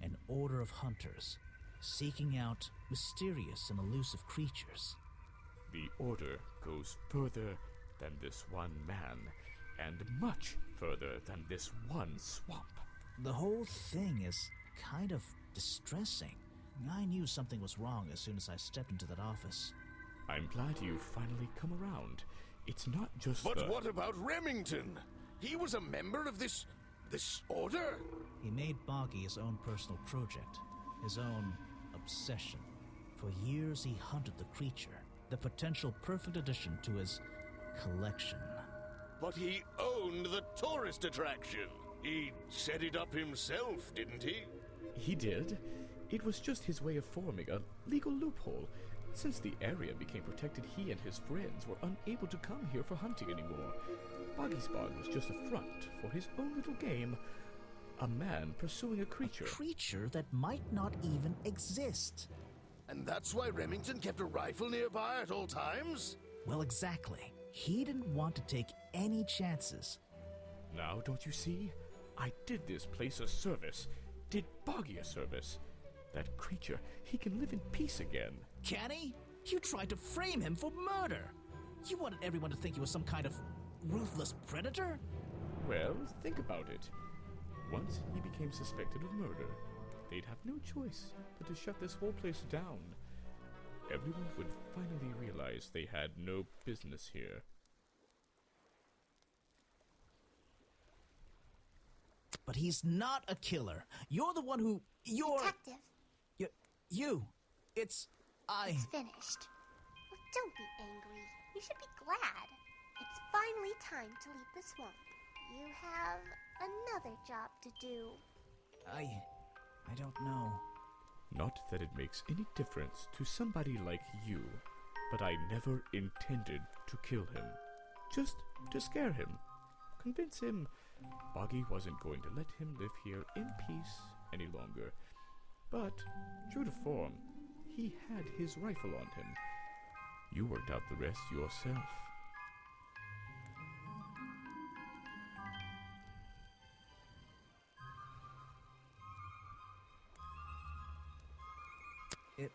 an order of hunters, seeking out mysterious and elusive creatures. The order goes further than this one man, and much further than this one swamp. The whole thing is kind of distressing. I knew something was wrong as soon as I stepped into that office. I'm glad you've finally come around. It's not just But what about Remington? He was a member of this order? He made Boggy his own personal project, his own obsession. For years he hunted the creature, the potential perfect addition to his collection. But he owned the tourist attraction. He set it up himself, didn't he? He did. It was just his way of forming a legal loophole. Since the area became protected, he and his friends were unable to come here for hunting anymore. Boggy Spawn was just a front for his own little game. A man pursuing a creature. A creature that might not even exist. And that's why Remington kept a rifle nearby at all times? Well, exactly. He didn't want to take any chances. Now, don't you see? I did this place a service. Did Boggy a service. That creature, he can live in peace again. Can he? You tried to frame him for murder. You wanted everyone to think he was some kind of ruthless predator? Well, think about it. Once he became suspected of murder, they'd have no choice but to shut this whole place down. Everyone would finally realize they had no business here. But he's not a killer. You're the one who... Detective. It's finished. Well, don't be angry. You should be glad. It's finally time to leave the swamp. You have another job to do. I don't know. Not that it makes any difference to somebody like you, but I never intended to kill him. Just to scare him. Convince him Boggy wasn't going to let him live here in peace any longer. But, true to form, he had his rifle on him. You worked out the rest yourself. It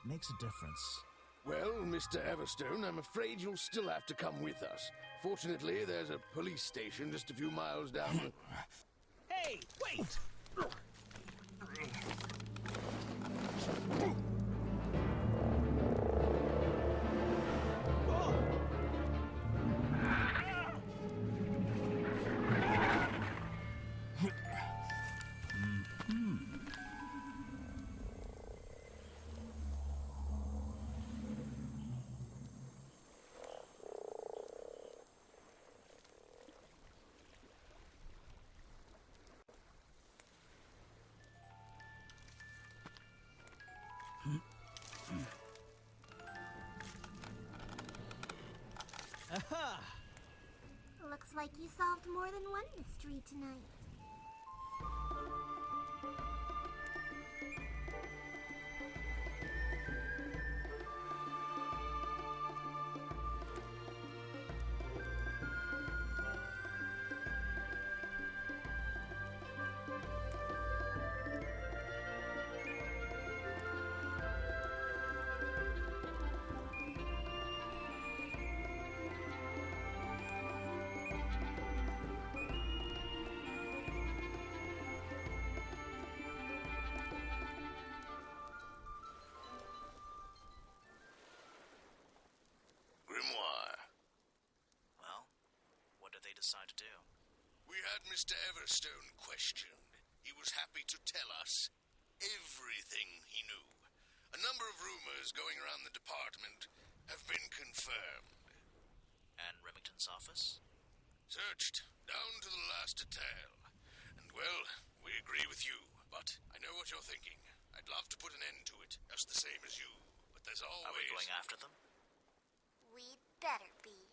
makes a difference. Well, Mr. Everstone, I'm afraid you'll still have to come with us. Fortunately, there's a police station just a few miles down the... Hey, wait! Aha! Looks like you solved more than one mystery tonight. Grimoire. Well, what did they decide to do? We had Mr. Everstone questioned. He was happy to tell us everything he knew. A number of rumors going around the department have been confirmed. And Remington's office? Searched down to the last detail. And, well, we agree with you. But I know what you're thinking. I'd love to put an end to it, just the same as you. But there's always... Are we going after them? We'd better be.